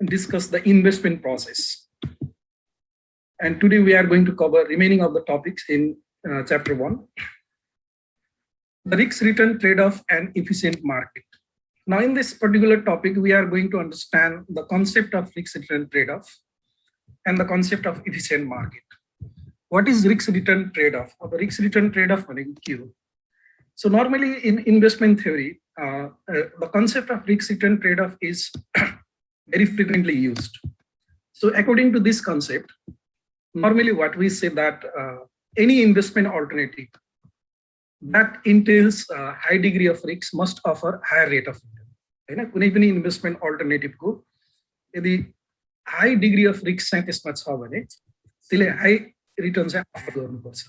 discuss the investment process. And today we are going to cover remaining of the topics in chapter 1. The risk return trade-off and efficient market. Now in this particular topic, we are going to understand the concept of risk return trade-off and the concept of efficient market. What is risk return trade-off? Or the risk return trade-off Q. So normally in investment theory, the concept of risk return trade-off is very frequently used. So according to this concept, normally what we say that any investment alternative that entails a high degree of risk must offer higher rate of return. कुनै पनि investment alternative को यदि high degree of risk चाहिँ त्यसमा छ भने त्यसले high return चाहिँ offer गर्नुपर्छ,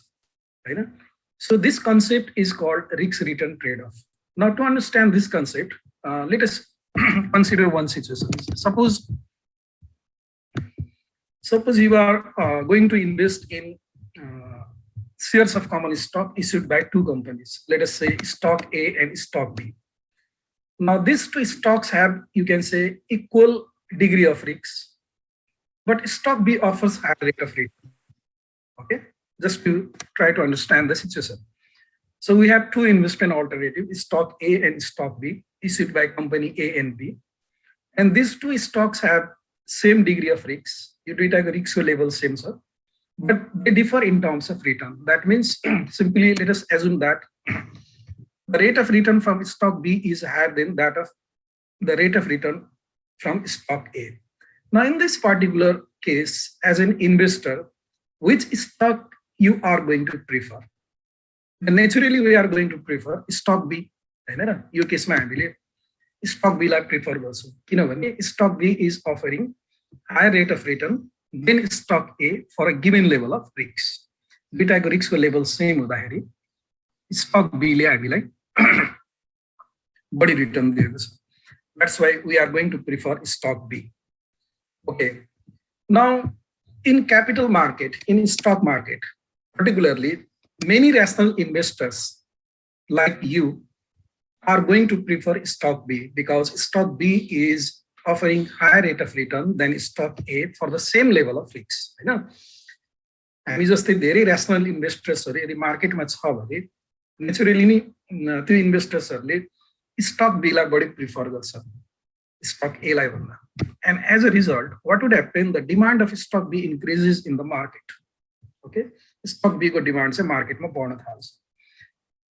हैन? So this concept is called risk return trade-off. Now to understand this concept, let us consider one situation. Suppose you are going to invest in shares of common stock issued by two companies. Let us say stock A and stock B. Now these two stocks have, you can say, equal degree of risk, but stock B offers higher rate of return. Okay, just to try to understand the situation. So we have two investment alternatives, stock A and stock B, issued by company A and B. And these two stocks have same degree of risk. You do it at a risk level same, sir. But they differ in terms of return. That means simply let us assume that the rate of return from stock B is higher than that of the rate of return from stock A. Now in this particular case, as an investor, which stock you are going to prefer? And naturally, we are going to prefer stock B. Your case, stock B like prefer also. Stock B is offering higher rate of return than stock A for a given level of risk. Beta risk level same udahari. Stock B le like body return there. That's why we are going to prefer stock B. Okay. Now in capital market, in stock market, particularly, many rational investors like you are going to prefer stock B because stock B is offering higher rate of return than stock A for the same level of risk. हामी जस्तै धेरै rational investors यदि मार्केटमा छ भने naturally नि त्यो इन्भेस्टर्सहरुले stock B लाई बढी प्रिफर गर्छ stock A लाई भन्दा. And as a result, what would happen? The demand of stock B increases in the market. Okay, stock B को demand से market में बढ़ना था.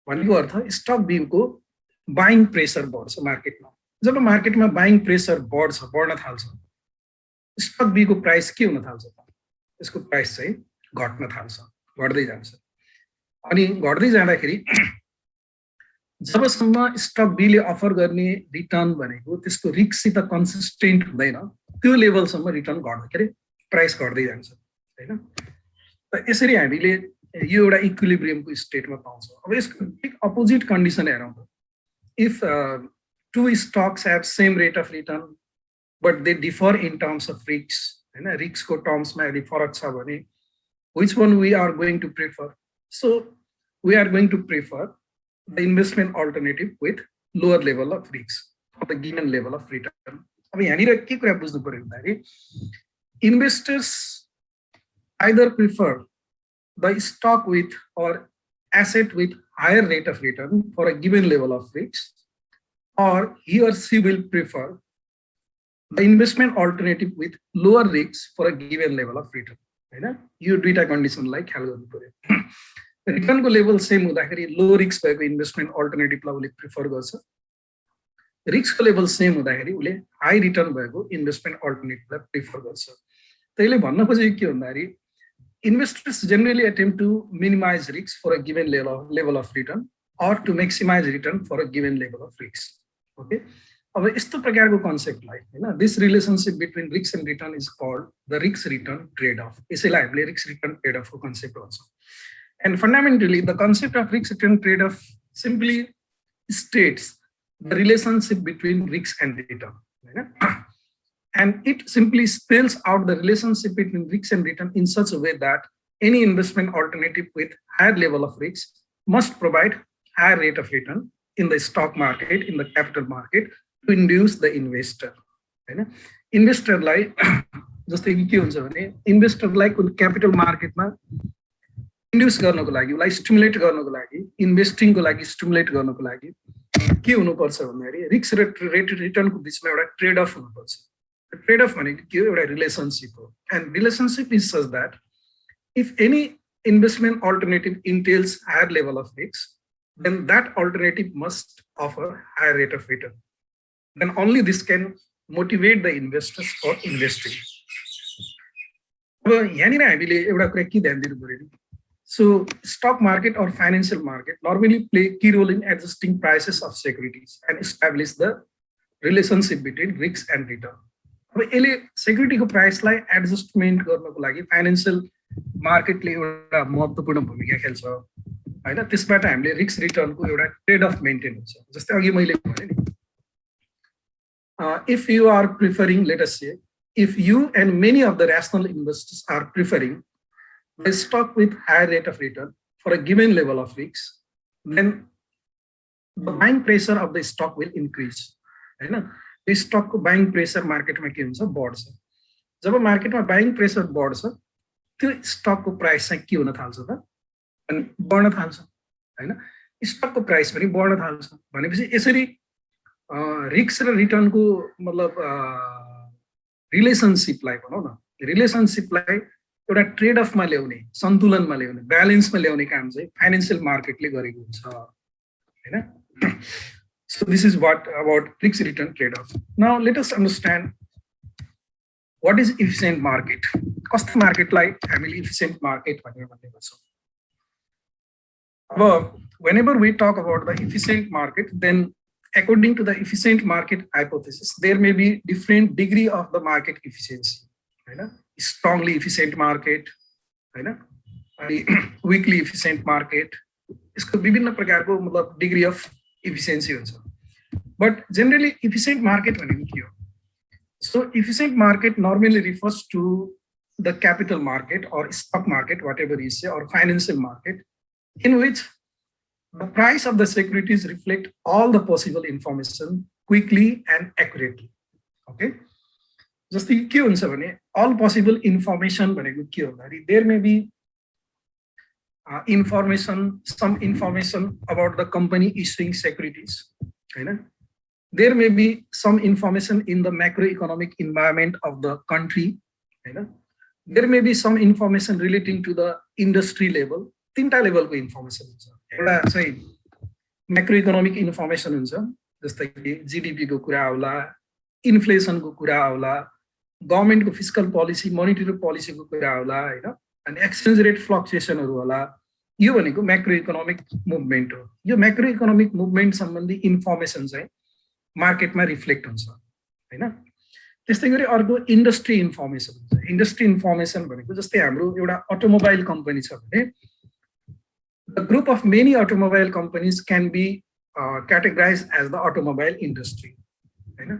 भनेको अर्थ stock B को buying pressure बढ़छ market में. जब market में buying pressure बढ़ना थाल्छ, stock B को price के हुन थाल्छ त? यसको price चाहिँ घट्न थाल्छ, घट्दै जान्छ. अनि घट्दै जाँदाखेरि जबसम्म स्टक बी ले अफर गर्ने रिटर्न भनेको त्यसको रिस्कसित कन्सिस्टेन्ट हुँदैन त्यो लेभलसम्म रिटर्न घट्दै के रे प्राइस घट्दै जान्छ, हैन? त यसरी हामीले यो एउटा इक्विलिब्रियमको स्टेटमा पाउँछौँ. अब यसको एक अपोजिट कन्डिसन हेरौँ त. If two stocks have same rate of return but they differ in terms of risk, हैन? रिस्कको टर्म्समा यदि फरक छ भने which one we are going to prefer? So we are going to prefer the investment alternative with lower level of risk or the given level of return. अब यहाँनिर के कुरा बुझ्नु पर्यो भन्दाखेरि investors either prefer the stock with or asset with higher rate of return for a given level of risk, or he or she will prefer the investment alternative with lower risk for a given level of return. हैन? यो दुईटा कन्डिसनलाई ख्याल गर्नु पर्यो. Return को level same हुँदाखेरि low risk भएको investment अल्टरनेटिभलाई उले प्रिफर गर्छ. रिस्क को लेभल सेम हुँदाखेरि उले हाई रिटर्न भएको इन्भेस्टमेन्ट अल्टरनेटिभलाई प्रिफर गर्छ. त्यसले भन्न खोजेको के भन्दाखेरि investors generally attempt to minimize risk for a given level of return or to maximize return for a given level of risk. Okay, अब यस्तो प्रकारको कन्सेप्टलाई हैन, this relationship between risk and return is called the risk return trade off. यसैलाई हामीले risk return trade अफको concept भन्छौँ. And fundamentally, the concept of risk return trade-off simply states the relationship between risk and return. And it simply spells out the relationship between risk and return in such a way that any investment alternative with higher level of risk must provide higher rate of return in the stock market, in the capital market, to induce the investor. हैन इन्भेस्टरलाई जस्तै कि के हुन्छ भने इन्भेस्टरलाई कुन capital मार्केटमा induce गर्नको लागि उलाई स्टिमुलेट गर्नको लागि इन्भेस्टिङको लागि स्टिमुलेट गर्नको लागि के हुनुपर्छ भन्दाखेरि रिस्क रेट रिटर्नको बिचमा एउटा ट्रेड अफ हुनुपर्छ ट्रेड अफ भनेको के हो एउटा रिलेसनशिप हो and relationship is such that if any investment alternative entails higher level of risk, then that alternative must offer higher rate of return. Then only this can motivate the investors for investing. So stock market or financial market normally play key role in adjusting prices of securities and establish the relationship between risk and return. Security को price लाई adjustment गर्नको लागि financial मार्केटले एउटा महत्त्वपूर्ण भूमिका खेल्छ हैन त्यसबाट हामीले रिस्क रिटर्नको एउटा ट्रेड अफ मेन्टेन हुन्छ जस्तै अघि मैले भने नि if you are preferring, let us say, if you and many of the rational investors are preferring a stock with higher rate of return for a given level of risk, then the buying pressure of the stock will increase. हैन यो स्टकको buying pressure मार्केटमा के हुन्छ बढ्छ जब मार्केटमा buying pressure बढ्छ त्यो स्टकको प्राइस चाहिँ के हुन थाल्छ त अनि बढ्न थाल्छ हैन स्टकको प्राइस पनि बढ्न थाल्छ भनेपछि यसरी रिस्क र रिटर्नको मतलब रिलेसनशिपलाई भनौँ न रिलेसनशिपलाई एउटा ट्रेड अफमा ल्याउने सन्तुलनमा ल्याउने ब्यालेन्समा ल्याउने काम चाहिँ फाइनान्शियल मार्केटले गरेको हुन्छ हैन so this is what about risk return trade off. Now let us understand what is efficient market. Cost market like family efficient market whenever we talk about the efficient market, then according to the efficient market hypothesis there may be different degree of the market efficiency, right? Strongly efficient market, right? Weakly efficient market, इसको विभिन्न प्रकारको मतलब degree of efficiency हुन्छ but generally efficient market भनेको के हो so efficient market normally refers to the capital market or stock market whatever you say or financial market in which the price of the securities reflect all the possible information quickly and accurately. Okay, जस्तै के हुन्छ भने all possible information भनेको के हो भन्दाखेरि there may be some information about the company issuing securities, right? There may be some information in the macroeconomic environment of the country, right? There may be some information relating to the industry level. तीनटा लेभलको information हुन्छ एउटा चाहिँ macroeconomic information हुन्छ जस्तै कि GDP को कुरा आउला इन्फ्लेसनको कुरा आउला गभर्नमेन्टको फिस्कल पोलिसी मोनेटरी पोलिसीको कुरा आउला हैन अनि एक्सचेन्ज रेट फ्लक्चुएसनहरु होला यो भनेको म्याक्रो इकोनोमिक मुभमेन्ट हो यो म्याक्रो इकोनोमिक मुभमेन्ट सम्बन्धी इन्फर्मेसन चाहिँ मार्केटमा रिफ्लेक्ट हुन्छ हैन त्यस्तै गरी अर्को इन्डस्ट्री इन्फर्मेसन हुन्छ इन्डस्ट्री इन्फर्मेसन भनेको जस्तै हाम्रो एउटा अटोमोबाइल कम्पनी छ भने the group of many automobile companies can be categorized as the automobile industry हैन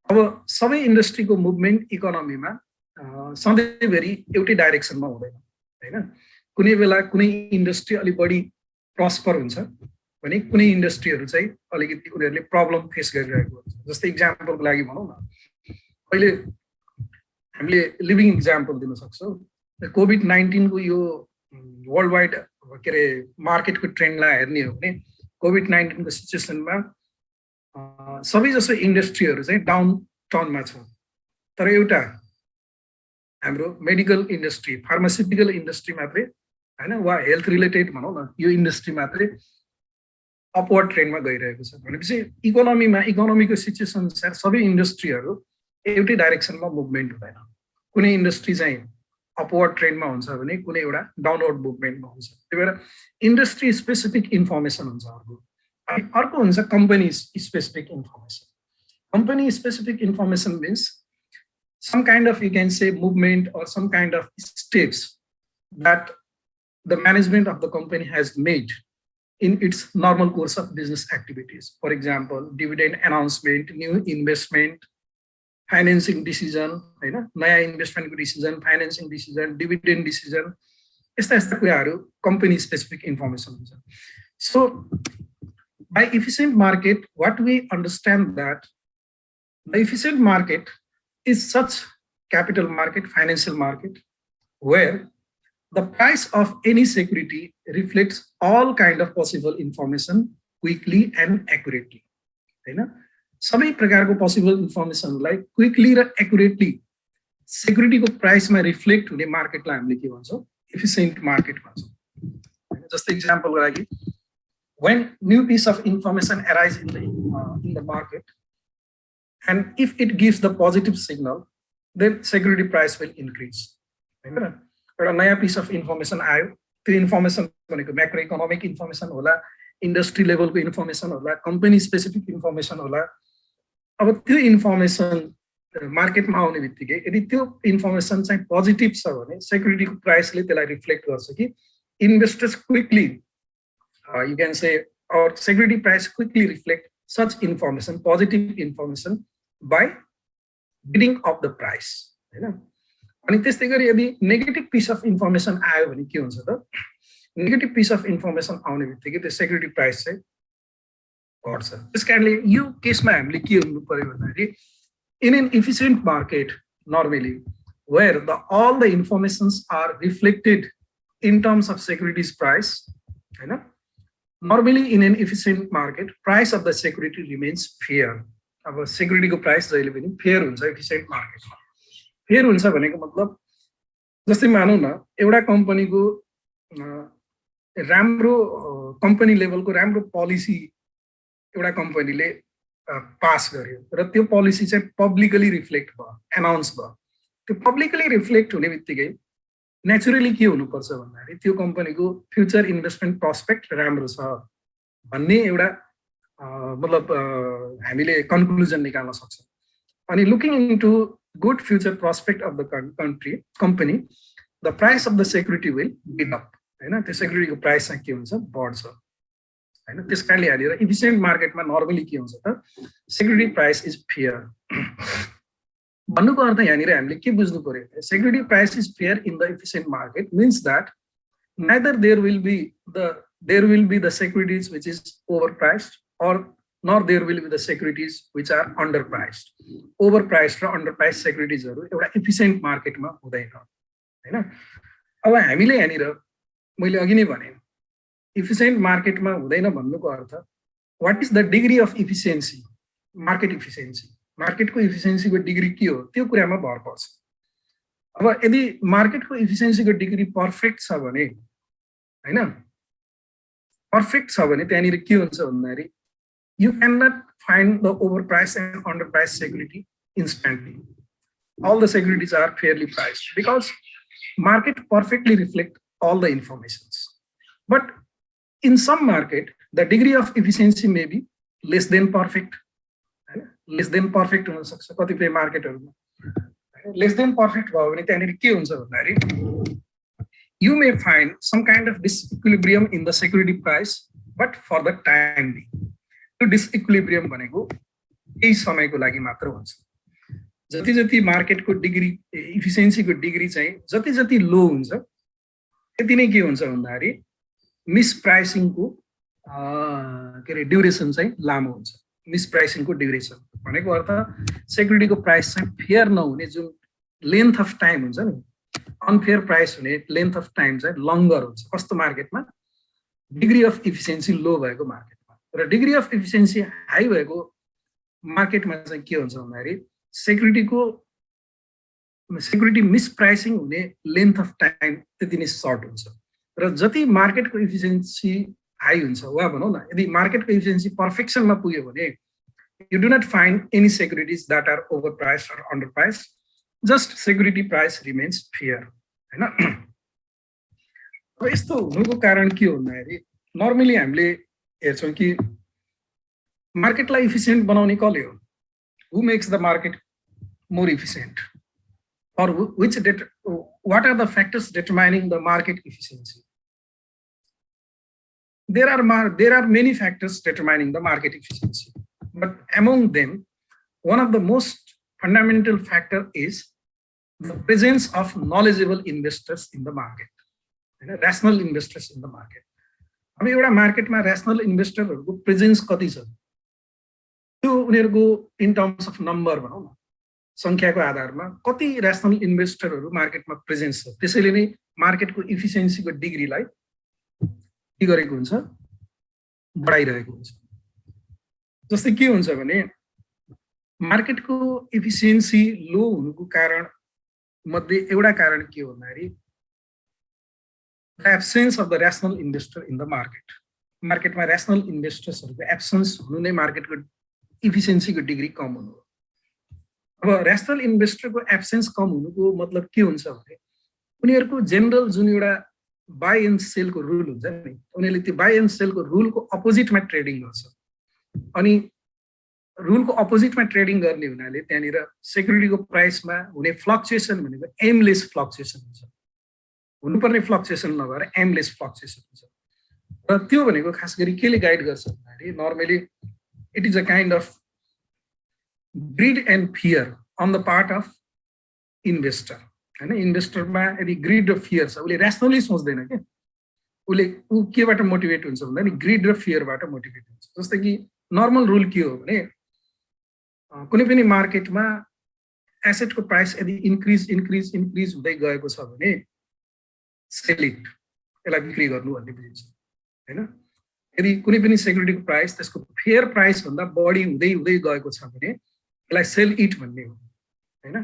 अब सबै इन्डस्ट्रीको मुभमेन्ट इकोनोमीमा सधैँभरि एउटै डाइरेक्सनमा हुँदैन हैन कुनै बेला कुनै इन्डस्ट्री अलि बढी प्रस्पर हुन्छ भने कुनै इन्डस्ट्रीहरु चाहिँ अलिकति उनीहरुले प्रब्लम फेस गरिरहेको हुन्छ जस्तै एक्जाम्पलको लागि भनौं न अहिले हामीले लिभिङ एक्जाम्पल दिन सक्छौं कोभिड-19 को यो वर्ल्ड वाइड के रे मार्केटको ट्रेन्डलाई हेर्ने हो भने कोभिड-19 को सिचुएसनमा सबै जसो इन्डस्ट्रीहरु चाहिँ डाउन टर्नमा छ तर एउटा हाम्रो मेडिकल इन्डस्ट्री फार्मास्युटिकल इन्डस्ट्री मात्रै हैन वा हेल्थ रिलेटेड भनौं न यो इन्डस्ट्री मात्रै अपवर्ड ट्रेन्डमा गइरहेको छ भनेपछि इकोनोमीमा इकोनोमीको सिचुएसन अनुसार सबै इन्डस्ट्रीहरु एउटै डाइरेक्सनमा मुभमेन्ट हुँदैन कुनै इन्डस्ट्री चाहिँ अपवर्ड ट्रेन्डमा हुन्छ भने कुनै एउटा डाउनवर्ड मुभमेन्टमा हुन्छ त्यही भएर इन्डस्ट्री स्पेसिफिक इन्फर्मेसन हुन्छ अर्को हुन्छ company specific information company specific information means some kind of, you can say, movement or some kind of steps that the management of the company has made in its normal course of business activities. For example, dividend announcement, new investment, financing decision, नयाँ investment decision, financing decision, dividend decision, यस्ता कुराहरु company specific information हुन्छ. So by efficient market, what we understand that the efficient market is such capital market, financial market, where the price of any security reflects all kind of possible information quickly and accurately. हैन सबै प्रकारको possible इन्फर्मेसनलाई quickly र accurately सेक्युरिटीको प्राइसमा reflect हुने मार्केटलाई हामीले के भन्छौँ एफिसिएन्ट market भन्छौँ जस्तै एक्जाम्पलको लागि when new piece of information arise in the market and if it gives the positive signal then security price will increase हैन एउटा नयाँ piece of information आयो त्यो इन्फर्मेसन भनेको म्याक्रो इकोनोमिक इन्फर्मेसन होला इंडस्ट्री लेवल को इन्फर्मेसन होला company specific information होला अब त्यो इन्फर्मेसन मार्केट में आउने बित्तिकै यदि त्यो इन्फर्मेसन चाहिँ पोजिटिभ छ भने सेक्युरिटी को प्राइसले त्यसलाई रिफ्लेक्ट गर्छ कि investors quickly you can say or security price quickly reflect such information positive information by bidding of the price हैन अनि त्यस्तै गरी यदि नेगेटिभ पिस अफ इन्फर्मेसन आयो भने के हुन्छ त नेगेटिभ पिस अफ इन्फर्मेसन आउने बित्तिकै त्यो सेक्युरिटी प्राइस चाहिँ घट्छ त्यसकारणले यो केसमा हामीले के हुनु पर्यो भन्दाखेरि in an efficient market normally where all the informations are reflected in terms of securities price you know normally in an efficient market price of the security remains fair अब security को price जहिले पनि fair हुन्छ efficient market fair हुन्छ भनेको मतलब जस्तै मानौं न एउटा कम्पनीको राम्रो कम्पनी लेभलको राम्रो पोलिसी एउटा कम्पनीले पास गर्यो र त्यो पोलिसी चाहिँ पब्लिकली रिफ्लेक्ट भयो एनाउन्स भयो त्यो पब्लिकली रिफ्लेक्ट हुने बित्तिकै नेचुरली के हुनुपर्छ भन्दाखेरि त्यो कम्पनीको फ्युचर इन्भेस्टमेन्ट प्रोस्पेक्ट राम्रो छ भन्ने एउटा मतलब हामीले कन्क्लुजन निकाल्न सक्छौँ अनि looking into good future prospect of the company the price of the security will be up हैन त्यो सेक्युरिटीको प्राइस चाहिँ के हुन्छ बढ्छ हैन त्यसकारणले यहाँनिर इफिसिएन्ट मार्केटमा नर्मली के हुन्छ त सेक्युरिटी प्राइस इज फेयर भन्नुको अर्थ यहाँनिर हामीले के बुझ्नु पर्यो security price is fair in the efficient market means that neither there will be the securities which is overpriced or nor there will be the securities which are underpriced overpriced र underpriced securities हरु एउटा इफिसिएन्ट मार्केटमा हुँदैन हैन अब हामीले यहाँनिर मैले अघि नै भने efficient market मा हुँदैन भन्नुको अर्थ what is the degree of efficiency market efficiency market को efficiency को डिग्री के हो त्यो कुरामा भर पर्छ अब यदि मार्केट को efficiency को डिग्री पर्फेक्ट छ भने हैन पर्फेक्ट छ भने त्यहाँनिर के हुन्छ भन्दाखेरि you cannot find the overpriced and underpriced security instantly all the securities are fairly priced because market perfectly reflect all the informations but in some market the degree of efficiency may be less than perfect हुन सक्छ कतिपय मार्केटहरुमा less than perfect भयो भने त्यहाँनिर के हुन्छ भन्दाखेरि you may find some kind of disequilibrium in the security price but for the time being त्यो disequilibrium भनेको केही समयको लागि मात्र हुन्छ जति जति मार्केटको डिग्री इफिसिएन्सीको डिग्री चाहिँ जति जति लो हुन्छ त्यति नै के हुन्छ भन्दाखेरि मिसप्राइसिङ को के रे ड्युरेसन चाहिँ लामो हुन्छ मिसप्राइसिङ को ड्युरेसन भनेको अर्थ सेक्युरिटी को प्राइस चाहिँ फेयर नहुने जुन लेन्थ अफ टाइम हुन्छ नि अनफेयर प्राइस हुने लेन्थ अफ टाइम चाहिँ लङ्गर हुन्छ कस्तो मार्केटमा डिग्री अफ इफिसिएन्सी लो भएको मार्केटमा र डिग्री अफ इफिसिएन्सी हाई भएको मार्केटमा चाहिँ के हुन्छ भन्दाखेरि सेक्युरिटी मिसप्राइसिङ हुने लेन्थ अफ टाइम त्यति नै सर्ट हुन्छ र जति मार्केटको इफिसिएन्सी हाई हुन्छ वा भनौं न यदि मार्केटको इफिसिएन्सी पर्फेक्सनमा पुग्यो भने you do not find any securities that are overpriced or underpriced just security price remains fair हैन अब यस्तो हुनुको कारण के हो भन्दाखेरि नर्मली हामीले हेर्छौं कि मार्केटलाई इफिसिएन्ट बनाउने कसले हो who makes the market more efficient or what are the factors determining the market efficiency there are many factors determining the market efficiency but among them one of the most fundamental factor is the presence of knowledgeable investors in the market rational investors in the market अब एउटा मार्केटमा rational इन्भेस्टरहरुको presence कति छ त्यो उनीहरुको in terms of number भनौं न संख्याको आधारमा कति र्यासनल इन्भेस्टरहरू मार्केटमा प्रेजेन्स छ, त्यसैले नै मार्केटको इफिसियन्सीको डिग्रीलाई के गरेको हुन्छ, बढाइरहेको हुन्छ। जस्तै के हुन्छ भने मार्केटको इफिसियन्सी लो हुनुको कारण मध्ये एउटा कारण के हो भन्दाखेरि absence of the rational investor in the market. मार्केटमा र्यासनल इन्भेस्टर्सहरूको एब्सेन्स हुनु नै मार्केटको इफिसियन्सीको डिग्री कम हुनु हो। अब र्यासनल इन्भेस्टरको एब्सेन्स कम हुनुको मतलब के हुन्छ भने उनीहरूको जेनरल जुन एउटा बाई एन्ड सेलको रुल हुन्छ नि, उनीहरूले त्यो बाई एन्ड सेलको रुलको अपोजिटमा ट्रेडिङ गर्छ। अनि रुलको अपोजिटमा ट्रेडिङ गर्ने हुनाले त्यहाँनिर सेक्युरिटीको प्राइसमा हुने फ्लक्चुएसन भनेको एमलेस फ्लक्चुएसन हुन्छ, हुनुपर्ने फ्लक्चुएसन नभएर एमलेस फ्लक्चुएसन हुन्छ। र त्यो भनेको खास गरी केले गाइड गर्छ भन्दाखेरि normally it is a kind of greed and fear on the part of investor हैन। इन्भेस्टरमा यदि ग्रिड र फियर छ, उसले र्यासनली सोच्दैन क्या, ऊ केबाट मोटिभेट हुन्छ भन्दा नि ग्रिड र फियरबाट मोटिभेट हुन्छ। जस्तै कि नर्मल रुल के हो भने कुनै पनि मार्केटमा एसेटको प्राइस यदि इन्क्रिज हुँदै गएको छ भने सेल इट, यसलाई बिक्री गर्नु भन्ने बुझिन्छ हैन। यदि कुनै पनि सेक्युरिटीको प्राइस त्यसको फेयर प्राइस भन्दा बढी हुँदै गएको छ भने यसलाई सेल इट भन्ने हो हैन।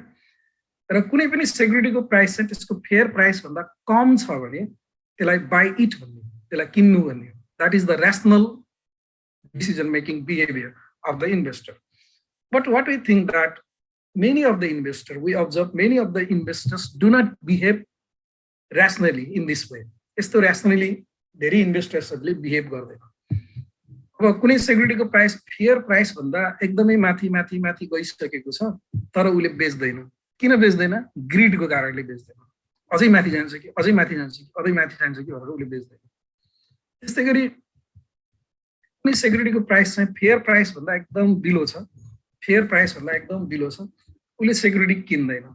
र कुनै पनि सेक्युरिटीको प्राइस चाहिँ त्यसको फेयर प्राइस भन्दा कम छ भने त्यसलाई बाई इट भन्ने, त्यसलाई किन्नु भन्ने हो। That is the rational decision making behavior of the investor. But what we think that many of the investors, we observe many of the investors do not behave rationally in this way. यस्तो rationally धेरै इन्भेस्टर्सहरूले behave गर्दैन। अब कुनै सेक्युरिटीको price fair price भन्दा एकदमै माथि गइसकेको छ तर उसले बेच्दैन। किन बेच्दैन? ग्रिडको कारणले बेच्दैन। अझै माथि जान्छ कि अझै माथि जान्छ कि अझै माथि जान्छ कि भनेर उसले बेच्दैन। त्यस्तै गरी कुनै सेक्युरिटीको प्राइस चाहिँ फेयर प्राइस भन्दा एकदम बिलो छ, फेयर प्राइस भन्दा एकदम बिलो छ, उसले सेक्युरिटी किन्दैन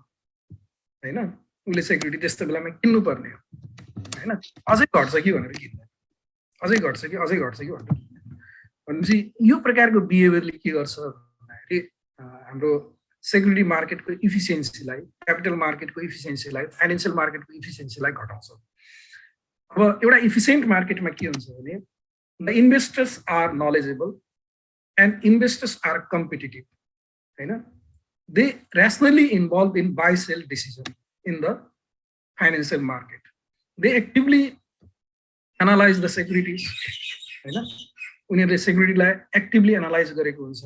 हैन। उसले सेक्युरिटी त्यस्तो बेलामा किन्नु पर्ने हो हैन। अझै घट्छ कि भनेर किन्दैन, अझै घट्छ कि भनेर किन्दैन। भनेपछि यो प्रकारको बिहेभियरले के गर्छ भन्दाखेरि हाम्रो सेक्युरिटी मार्केटको इफिसियन्सीलाई, क्यापिटल मार्केटको इफिसियन्सीलाई, फाइनेन्सियल मार्केटको इफिसियन्सीलाई घटाउँछ। अब एउटा इफिसियन्ट मार्केटमा के हुन्छ भने the investors are knowledgeable and investors are competitive हैन। they rationally involved in buy sell decision in the financial market. they actively analyze the securities हैन। उनीहरूले सेक्युरिटीलाई एक्टिभली एनालाइज गरेको हुन्छ,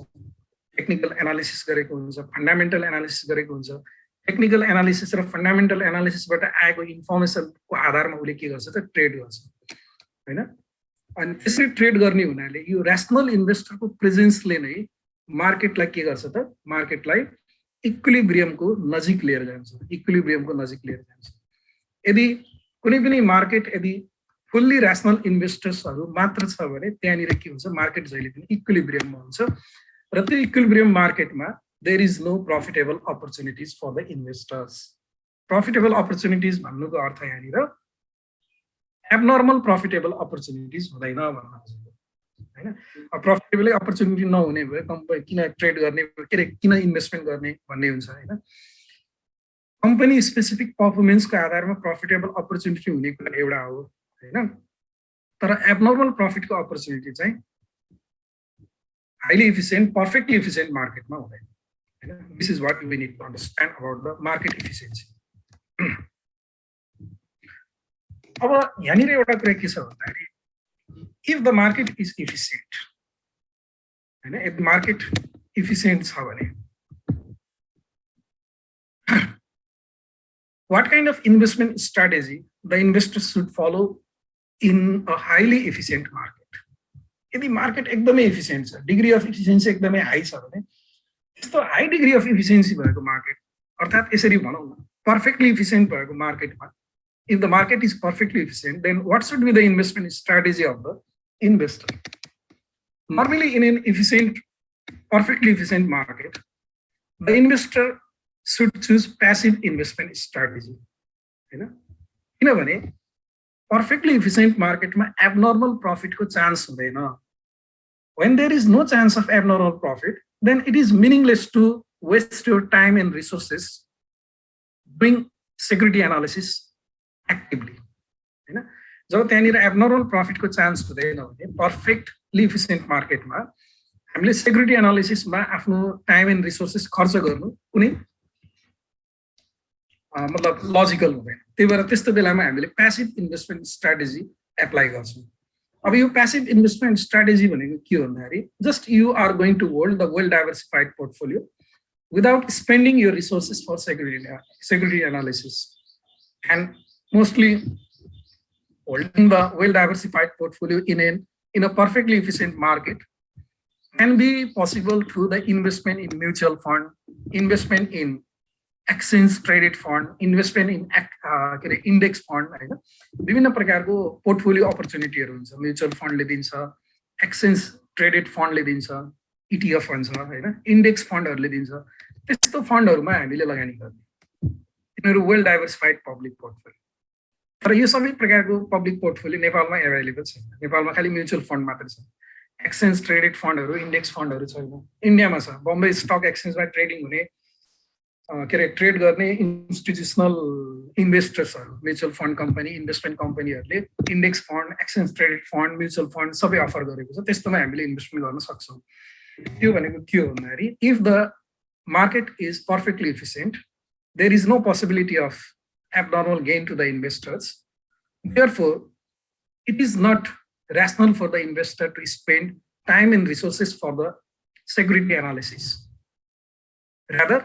टेक्निकल एनालिसिस गरेको हुन्छ, फन्डामेन्टल एनालिसिस गरेको हुन्छ। टेक्निकल एनालिसिस र फन्डामेन्टल एनालिसिसबाट आएको इन्फर्मेसनको आधारमा उसले के गर्छ त ट्रेड गर्छ हैन। अनि त्यसरी ट्रेड गर्ने हुनाले यो र्यासनल इन्भेस्टरको प्रेजेन्सले नै मार्केटलाई के गर्छ त, मार्केटलाई इक्विलिब्रियमको नजिक लिएर जान्छ। यदि कुनै पनि मार्केट यदि फुल्ली र्यासनल इन्भेस्टर्सहरू मात्र छ भने त्यहाँनिर के हुन्छ, मार्केट जहिले पनि इक्विलिब्रियममा हुन्छ। र त्यो इक्विलिब्रियम मार्केटमा there is no profitable opportunities for the investors. Profitable opportunities भन्नुको अर्थ यहाँनिर एबनर्मल प्रफिटेबल अपर्च्युनिटिज हुँदैन भन्न खोजेको हैन। प्रफिटेबल अपर्च्युनिटी नहुने भए कम्पनी किन ट्रेड गर्ने, के अरे किन इन्भेस्टमेन्ट गर्ने भन्ने हुन्छ हैन। कम्पनी स्पेसिफिक पर्फर्मेन्सको आधारमा प्रफिटेबल अपर्च्युनिटी हुने कुरा एउटा हो हैन। तर एबनर्मल प्रफिटको अपर्च्युनिटी चाहिँ हाइली इफिसियन्ट, पर्फेक्टली इफिसियन्ट मार्केटमा हुँदैन हैन। This is what we need to understand about the market efficiency. अब यहाँनिर एउटा कुरा के छ भन्दाखेरि if the market is efficient हैन, इफ मार्केट इफिसियन्ट छ भने what kind of investment strategy the investors should follow in a highly efficient market? यदि मार्केट एकदमै इफिसियन्ट छ, डिग्री अफ इफिसियन्सी एकदमै हाई छ भने त्यस्तो हाई डिग्री अफ इफिसियन्सी भएको मार्केट, अर्थात् यसरी भनौँ न पर्फेक्टली इफिसियन्ट भएको मार्केटमा, if the market is perfectly efficient, then what should be the investment strategy of the investor? Normally in an efficient, perfectly efficient market, the investor should choose passive investment strategy हैन। किनभने perfectly efficient मार्केटमा abnormal profit को chance हुँदैन। When there is no chance of abnormal profit, then it is meaningless to waste your time and resources doing security analysis actively. जब त्यहाँनिर abnormal प्रफिटको chance हुँदैन भने perfectly इफिसिएन्ट मार्केटमा हामीले सेक्युरिटी एनालिसिसमा आफ्नो time and resources खर्च गर्नु कुनै मतलब लजिकल हुँदैन। त्यही भएर त्यस्तो बेलामा हामीले प्यासिभ इन्भेस्टमेन्ट स्ट्राटेजी एप्लाई गर्छौँ। अब यो प्यासिभ इन्भेस्टमेन्ट स्ट्राटेजी भनेको के हो भन्दाखेरि just you are going to hold the well diversified portfolio without spending your resources for security analysis, and mostly holding the well-diversified portfolio in a perfectly efficient market can be possible through the investment in mutual fund, investment in exchange traded fund, investment in index fund. विभिन्न प्रकारको portfolio अपर्च्युनिटीहरू हुन्छ। Mutual फन्डले दिन्छ, exchange traded फन्डले दिन्छ, ETF हुन्छ हैन, index फन्डहरूले दिन्छ। त्यस्तो फन्डहरुमा हामीले लगानी गर्ने, तिनीहरू वेल डाइभर्सिफाइड पब्लिक पोर्टफोलियो। तर यो सबै प्रकारको पब्लिक पोर्टफोलियो नेपालमा एभाइलेबल छैन। नेपालमा खालि म्युचुअल फन्ड मात्र छ, एक्सचेन्ज ट्रेडेड फन्डहरु, इन्डेक्स फन्डहरु छैन। इन्डियामा छ, बम्बे स्टक एक्सचेन्जमा ट्रेडिङ हुने ट्रेड गर्ने इन्स्टिट्युसनल इन्भेस्टर्सहरु, म्युचुअल फन्ड कम्पनी, इन्भेस्टमेन्ट कम्पनीहरुले index fund, exchange traded fund, mutual fund सबै अफर गरेको छ। त्यस्तोमा हामीले इन्भेस्टमेन्ट गर्न सक्छौं। त्यो भनेको के हो भन्दाखेरि if the market is perfectly efficient, there is no possibility of abnormal gain to the investors. Therefore, it is not rational for the investor to spend time and resources for the security analysis. Rather,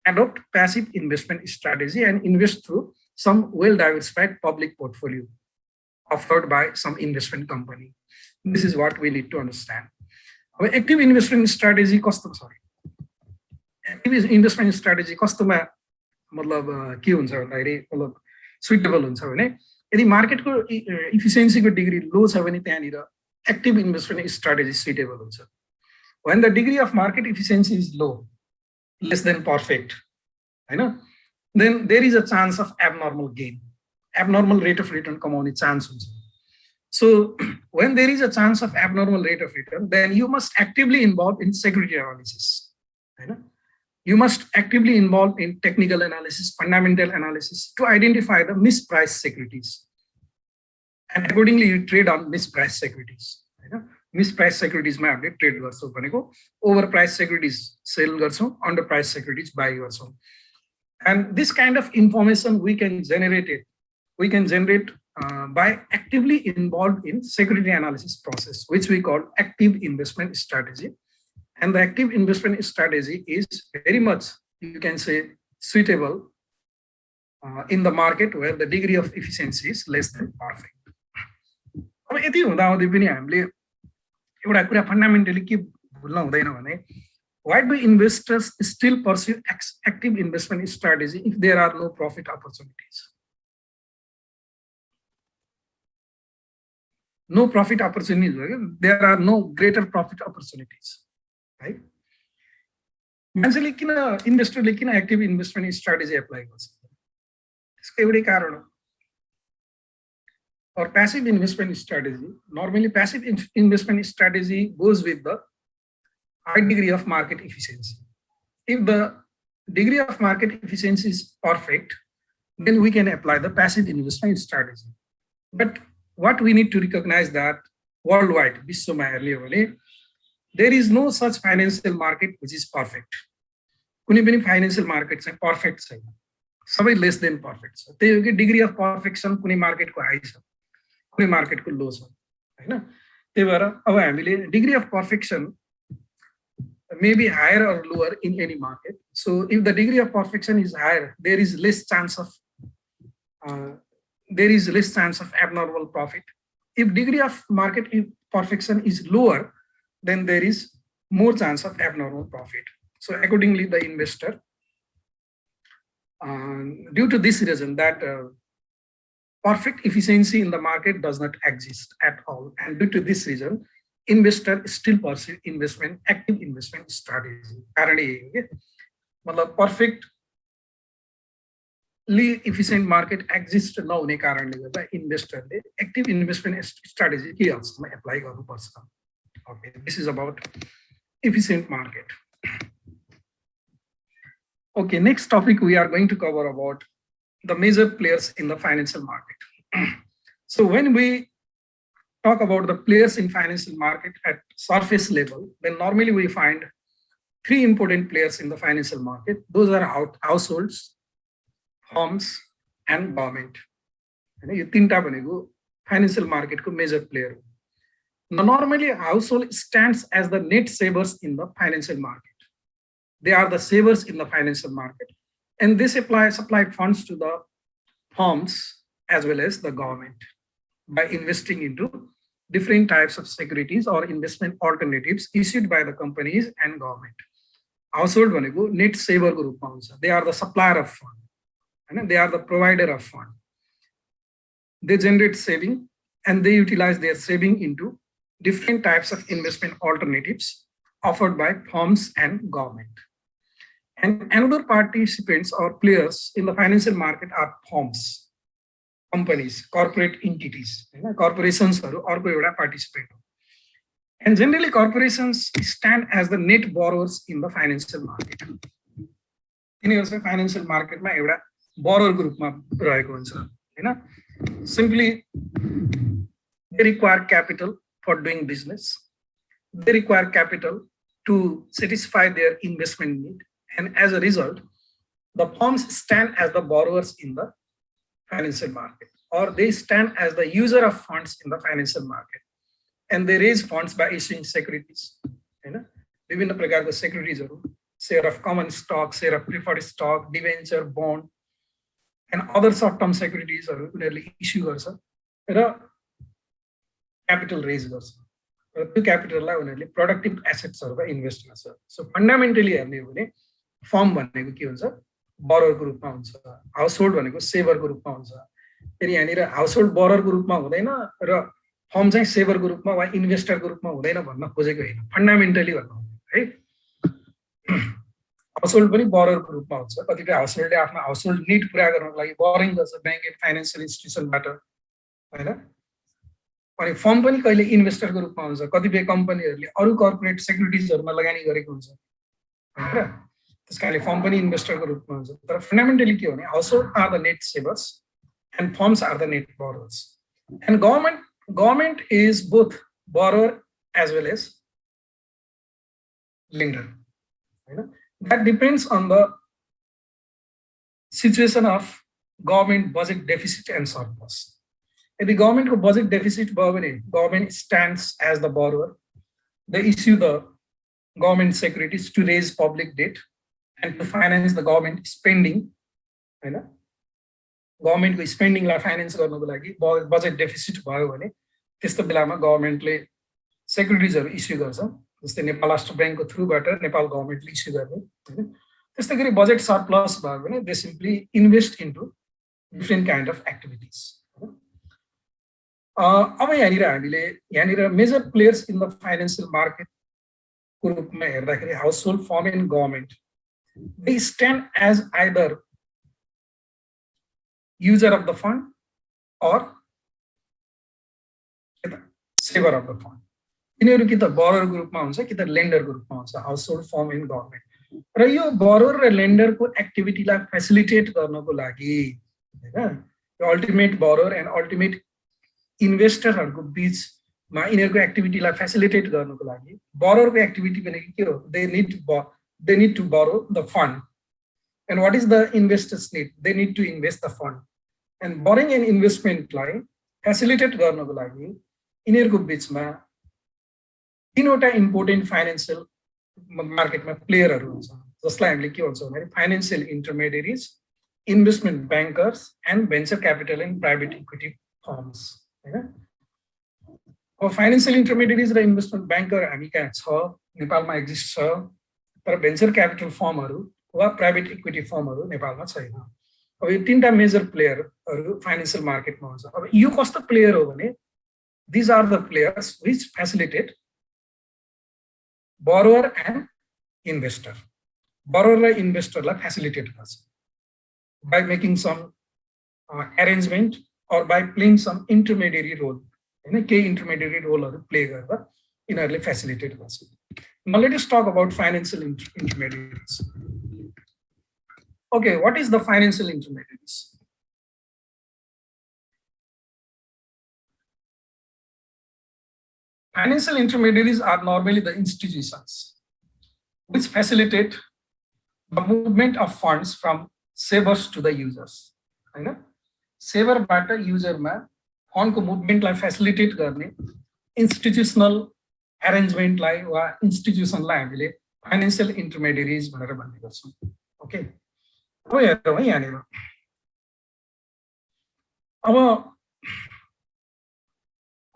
adopt passive investment strategy and invest through some well-diversified public portfolio offered by some investment company. This is what we need to understand. Our active investment strategy कस्तो छ? Active investment strategy कस्तोमा मतलब के हुन्छ भन्दाखेरि मतलब suitable हुन्छ भने यदि मार्केटको इफिसिएन्सीको डिग्री लो छ भने त्यहाँनिर एक्टिभ इन्भेस्टमेन्ट स्ट्राटेजी सुइटेबल हुन्छ। when the degree of market efficiency is low, less than perfect, then there is a chance of abnormal gain, abnormal rate of return kamaउने chance हुन्छ। So when there is a chance of abnormal rate of return, then you must actively involve in security analysis. You must actively involve in technical analysis, fundamental analysis to identify the mispriced securities. And accordingly, you trade on mispriced securities. Mispriced securities ma हामीले trade गर्छौं भनेको overpriced securities sell गर्छौं, underpriced securities buy गर्छौं. And this kind of information we can generate by actively involved in security analysis process, which we call active investment strategy. And the active investment strategy is very much, you can say, suitable in the market where the degree of efficiency is less than perfect. अब यति हुँदा हुँदै पनि हामीले एउटा कुरा fundamentally के भुल्न हुँदैन भने, why do investors still pursue active investment strategy if there are no profit opportunities? No profit opportunities, there are no greater profit opportunities, right? मान्छेले किन इन्भेस्टरले किन एक्टिभ इन्भेस्टमेन्ट स्ट्राटेजी एप्लाई गर्छ? त्यसको एउटै कारण हो। Or passive investment strategy, normally passive investment strategy goes with the high degree of market efficiency. If the degree of market efficiency is perfect, then we can apply the passive investment strategy. But what we need to recognize that worldwide, there is no such financial market which is perfect. Kuni पनि financial market चाहिँ perfect छैन, सबै less than perfect छ। त्यही हो कि degree of perfection कुनै market को high छ, कुनै market को low छ, हैन? त्यही भएर अब हामीले degree of perfection may be higher or lower in any market. So if the degree of perfection is higher, there is less chance of abnormal profit. If degree of market perfection is lower, then there is more chance of abnormal profit. So accordingly, the investor, due to this reason that perfect efficiency in the market does not exist at all, and due to this reason, investor still pursue active investment strategy. मतलब perfectly efficient market exists नहुने कारणले गर्दा इन्भेस्टरले active investment strategy के हदसम्म apply गर्नुपर्छ. Okay, this is about efficient market. Okay, next topic we are going to cover about the major players in the financial market. So when we talk about the players in financial market at surface level, then normally we find three important players in the financial market. Those are households, firms, and government. यो तीनटा भनेको financial market को major player. Now, normally household stands as the net savers in the financial market. They are the savers in the financial market, and they supply funds to the firms as well as the government by investing into different types of securities or investment alternatives issued by the companies and government. Household भनेको net saver को रूपमा हुन्छ. They are the supplier of fund, and they are the provider of fund. They generate saving and they utilize their saving into different types of investment alternatives offered by firms and government. And another participants or players in the financial market are firms, companies, corporate entities, corporations are अर्को participant. And generally corporations stand as the net borrowers in the financial market. In financial market मा एउटा borrower group मा रहेको हुन्छ, हैन? Simply they require capital for doing business. They require capital to satisfy their investment need. And as a result, the firms stand as the borrowers in the financial market, or they stand as the user of funds in the financial market. And they raise funds by issuing securities. विभिन्न प्रकारको securities, share of common stock, share of preferred stock, debenture, bond, and other short-term securities issue गर्छ र capital raise गर्छ. त्यो capitalलाई उनीहरूले productive assetsहरुमा invest गर्छ. So fundamentally हेर्ने हो भने फर्म भनेको के हुन्छ, borrower को रूपमा हुन्छ, हाउसहोल्ड भनेको सेभर को रूपमा हुन्छ. फेरि यहाँनिर हाउसहोल्ड borrower को रूपमा हुँदैन र फर्म चाहिँ सेभर को रूपमा वा इन्भेस्टर को रूपमा हुँदैन भन्न खोजेको हैन, फन्डामेन्टली भन्नु है. हाउसहोल्ड पनि borrower को रूपमा हुन्छ. कतिपय हाउसहोल्डले आफ्नो हाउसहोल्ड नीड पूरा गर्नको लागि बोरोइङ गर्छ बैंक एन्ड फाइनान्शियल इन्स्टिट्युसनबाट, हैन? अनि फर्म पनि कहिले इन्भेस्टर को रूपमा हुन्छ. कतिपय कम्पनीहरुले अरु कर्पोरेट सेक्युरिटीजहरुमा लगानी गरेको हुन्छ, हैन? त्यसकारणले फर्म पनि इन्भेस्टर को रूपमा हुन्छ. तर फन्डामेन्टली के हो भने household are the net savers and firms are the net borrowers. And government is both borrower as well as lender. That depends on the situation of government budget deficit and surplus. If the government को budget deficit भयो भने government stands as the borrower. They issue the government securities to raise public debt and to finance the government spending. Government को spending लाई finance गर्नको लागि budget deficit भयो भने त्यस्तो बेलामा गभर्नमेन्टले सेक्युरिटीजहरु इस्यु गर्छ. जस्तै नेपाल राष्ट्र बैंकको थ्रुबाट नेपाल गभर्नमेन्टले इस्यु गर्ने, हैन? त्यस्तै गरी बजेट सरप्लस भयो भने they simply invest into different kind of activities. अब यहाँनिर major players in the financial market को रूपमा हेर्दाखेरि household, firm and government, they stand as either user of the fund or saver of the fund. यिनीहरु कि त borrower को रूपमा हुन्छ कि त lender को रूपमा हुन्छ, household, firm and government. र यो borrower र lender को एक्टिभिटीलाई फेसिलिटेट गर्नको लागि, हैन, यो अल्टिमेट borrower and ultimate इन्भेस्टरहरुको बीचमा यिनीहरुको एक्टिभिटीलाई फेसिलिटेट गर्नको लागि borrower को एक्टिभिटी भनेको के हो? They need to borrow the fund. And what is the investors need? They need to invest the fund. And borrowing and investment लाई फेसिलिटेट गर्नको लागि यिनीहरुको बीचमा तीनवटा इम्पोर्टेन्ट फाइनान्शियल मार्केटमा प्लेयरहरु हुन्छ, जसलाई हामीले के भन्छौँ भने financial intermediaries, investment bankers and venture capital and private equity firms, हैन? अब फाइनान्शियल इन्टरमिडिएरीज र इन्भेस्टमेन्ट ब्याङ्कर हामी कहाँ छ, नेपालमा एक्जिस्ट छ, तर भेन्चर क्यापिटल फर्महरु वा प्राइभेट इक्विटी फर्महरु नेपालमा छैन. अब यो तीनटा मेजर प्लेयरहरु फाइनान्शियल मार्केटमा हुन्छ. अब यो कस्तो प्लेयर हो भने these are the players which facilitate borrower and investor. Borrower र investor लाई facilitate गर्छ by making some arrangement or by playing some intermediary role. हैन, के intermediary roleहरु प्ले गरेर यिनीहरुले facilitate गर्छ. Now let us talk about financial intermediaries. Okay, what is the financial intermediaries? Financial intermediaries are normally the institutions which facilitate the movement of funds from savers to the users. हैन सेभरबाट युजरमा फन्डको मुभमेन्टलाई facilitate गर्ने institutional अरेन्जमेन्टलाई वा इन्स्टिट्युसनलाई हामीले financial इन्टरमेडिएरिज भनेर भन्ने गर्छौं. Okay, अब हेरौँ है यहाँनिर. अब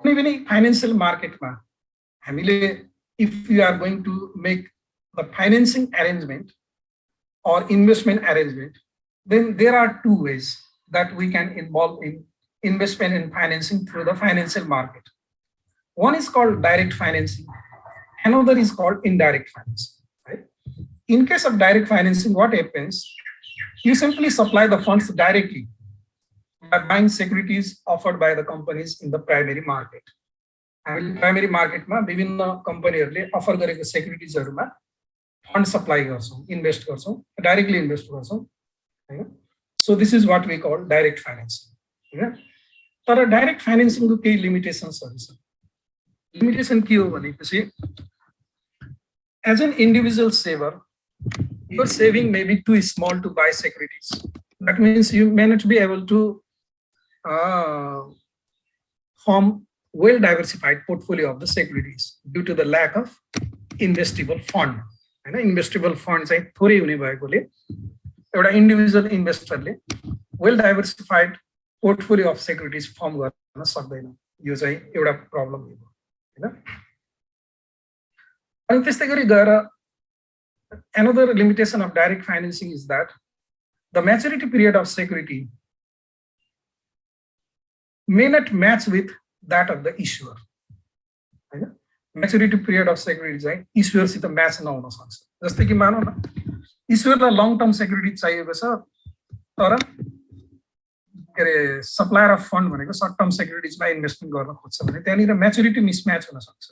कुनै पनि फाइनान्शियल मार्केटमा हामीले if you are going to make the financing arrangement or investment arrangement, then there are two ways that we can involve in investment and financing through the financial market. One is called direct financing, another is called indirect financing. Right? In case of direct financing, what happens? You simply supply the funds directly by buying securities offered by the companies in the primary market. And primary market ma विभिन्न कम्पनीहरुले offer गरेको सेक्युरिटिजहरुमा fund supply गर्छौं, invest गर्छौं, directly invest गर्छौं हैन. So this is what we call direct financing हैन. तर डाइरेक्ट फाइनेन्सिङको केही लिमिटेशन्सहरु छ. लिमिटेशन के हो भनेपछि as an individual saver your saving may be too small to buy securities. That means you may not be able to form well diversified portfolio of the securities due to the lack of investable fund. हैन इन्भेस्टेबल fund चाहिँ थोरै हुने भएकोले एउटा individual इन्भेस्टरले well diversified portfolio of securities form गर्न सक्दैन. यो चाहिँ एउटा प्रब्लम हो हैन. अनि त्यस्तै गरी गएर another limitation of direct financing is that the maturity period of security may not match with that of the issuer. हैन maturity period of security चाहिँ इश्युअरसित म्याच नहुन सक्छ. जस्तै कि मानौ न इश्युअरलाई लङ टर्म सेक्युरिटी चाहिएको छ तर के रे सप्लायर अफ फन्ड भनेको सर्ट टर्म सेक्युरिटिजमा इन्भेस्टमेन्ट गर्न खोज्छ भने त्यहाँनिर म्याचुरिटी मिसम्याच हुन सक्छ.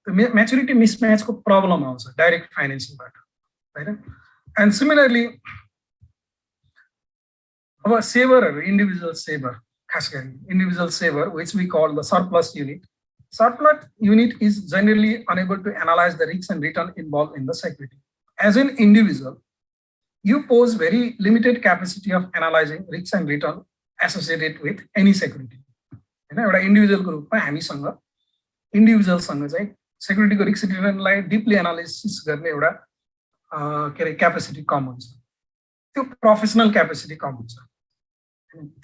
त्यो म्याचुरिटी मिसम्याचको प्रब्लम आउँछ डाइरेक्ट फाइनेन्सिङबाट हैन. एन्ड सिमिलरली अब सेभरहरु इन्डिभिजुअल सेभर खास गरी individual saver which we call the surplus unit. Surplus unit is generally unable to analyze the risk and return involved in the security. As an individual, you pose very limited capacity of analyzing risk and return associated with any security. हैन एउटा इन्डिभिजुअलको रूपमा हामीसँग इन्डिभिजुअलसँग चाहिँ सेक्युरिटीको risk रिटर्नलाई deeply analysis गर्ने एउटा के रे capacity कम हुन्छ. त्यो प्रोफेसनल क्यापेसिटी कम हुन्छ.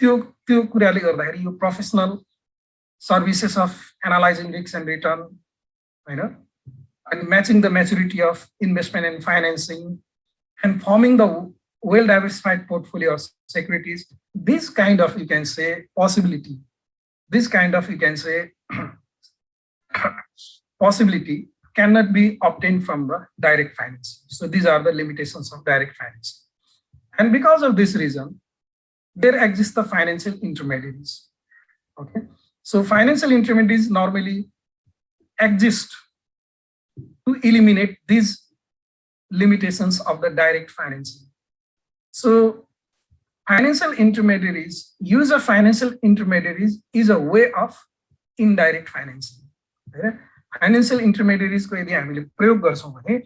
त्यो कुराले गर्दाखेरि यो professional services of analyzing risks and return, you know, and matching the maturity of investment and financing, and forming the well diversified portfolio of securities. This kind of, you can say, possibility. This kind of, you can say, possibility cannot be obtained from the direct finance. So these are the limitations of direct finance. And because of this reason, there exist the financial intermediaries. Okay. So financial intermediaries normally exist to eliminate these limitations of the direct financing. So financial intermediaries, use of financial intermediaries is a way of indirect financing. Financial intermediaries को यदि हामीले प्रयोग गर्छौं भने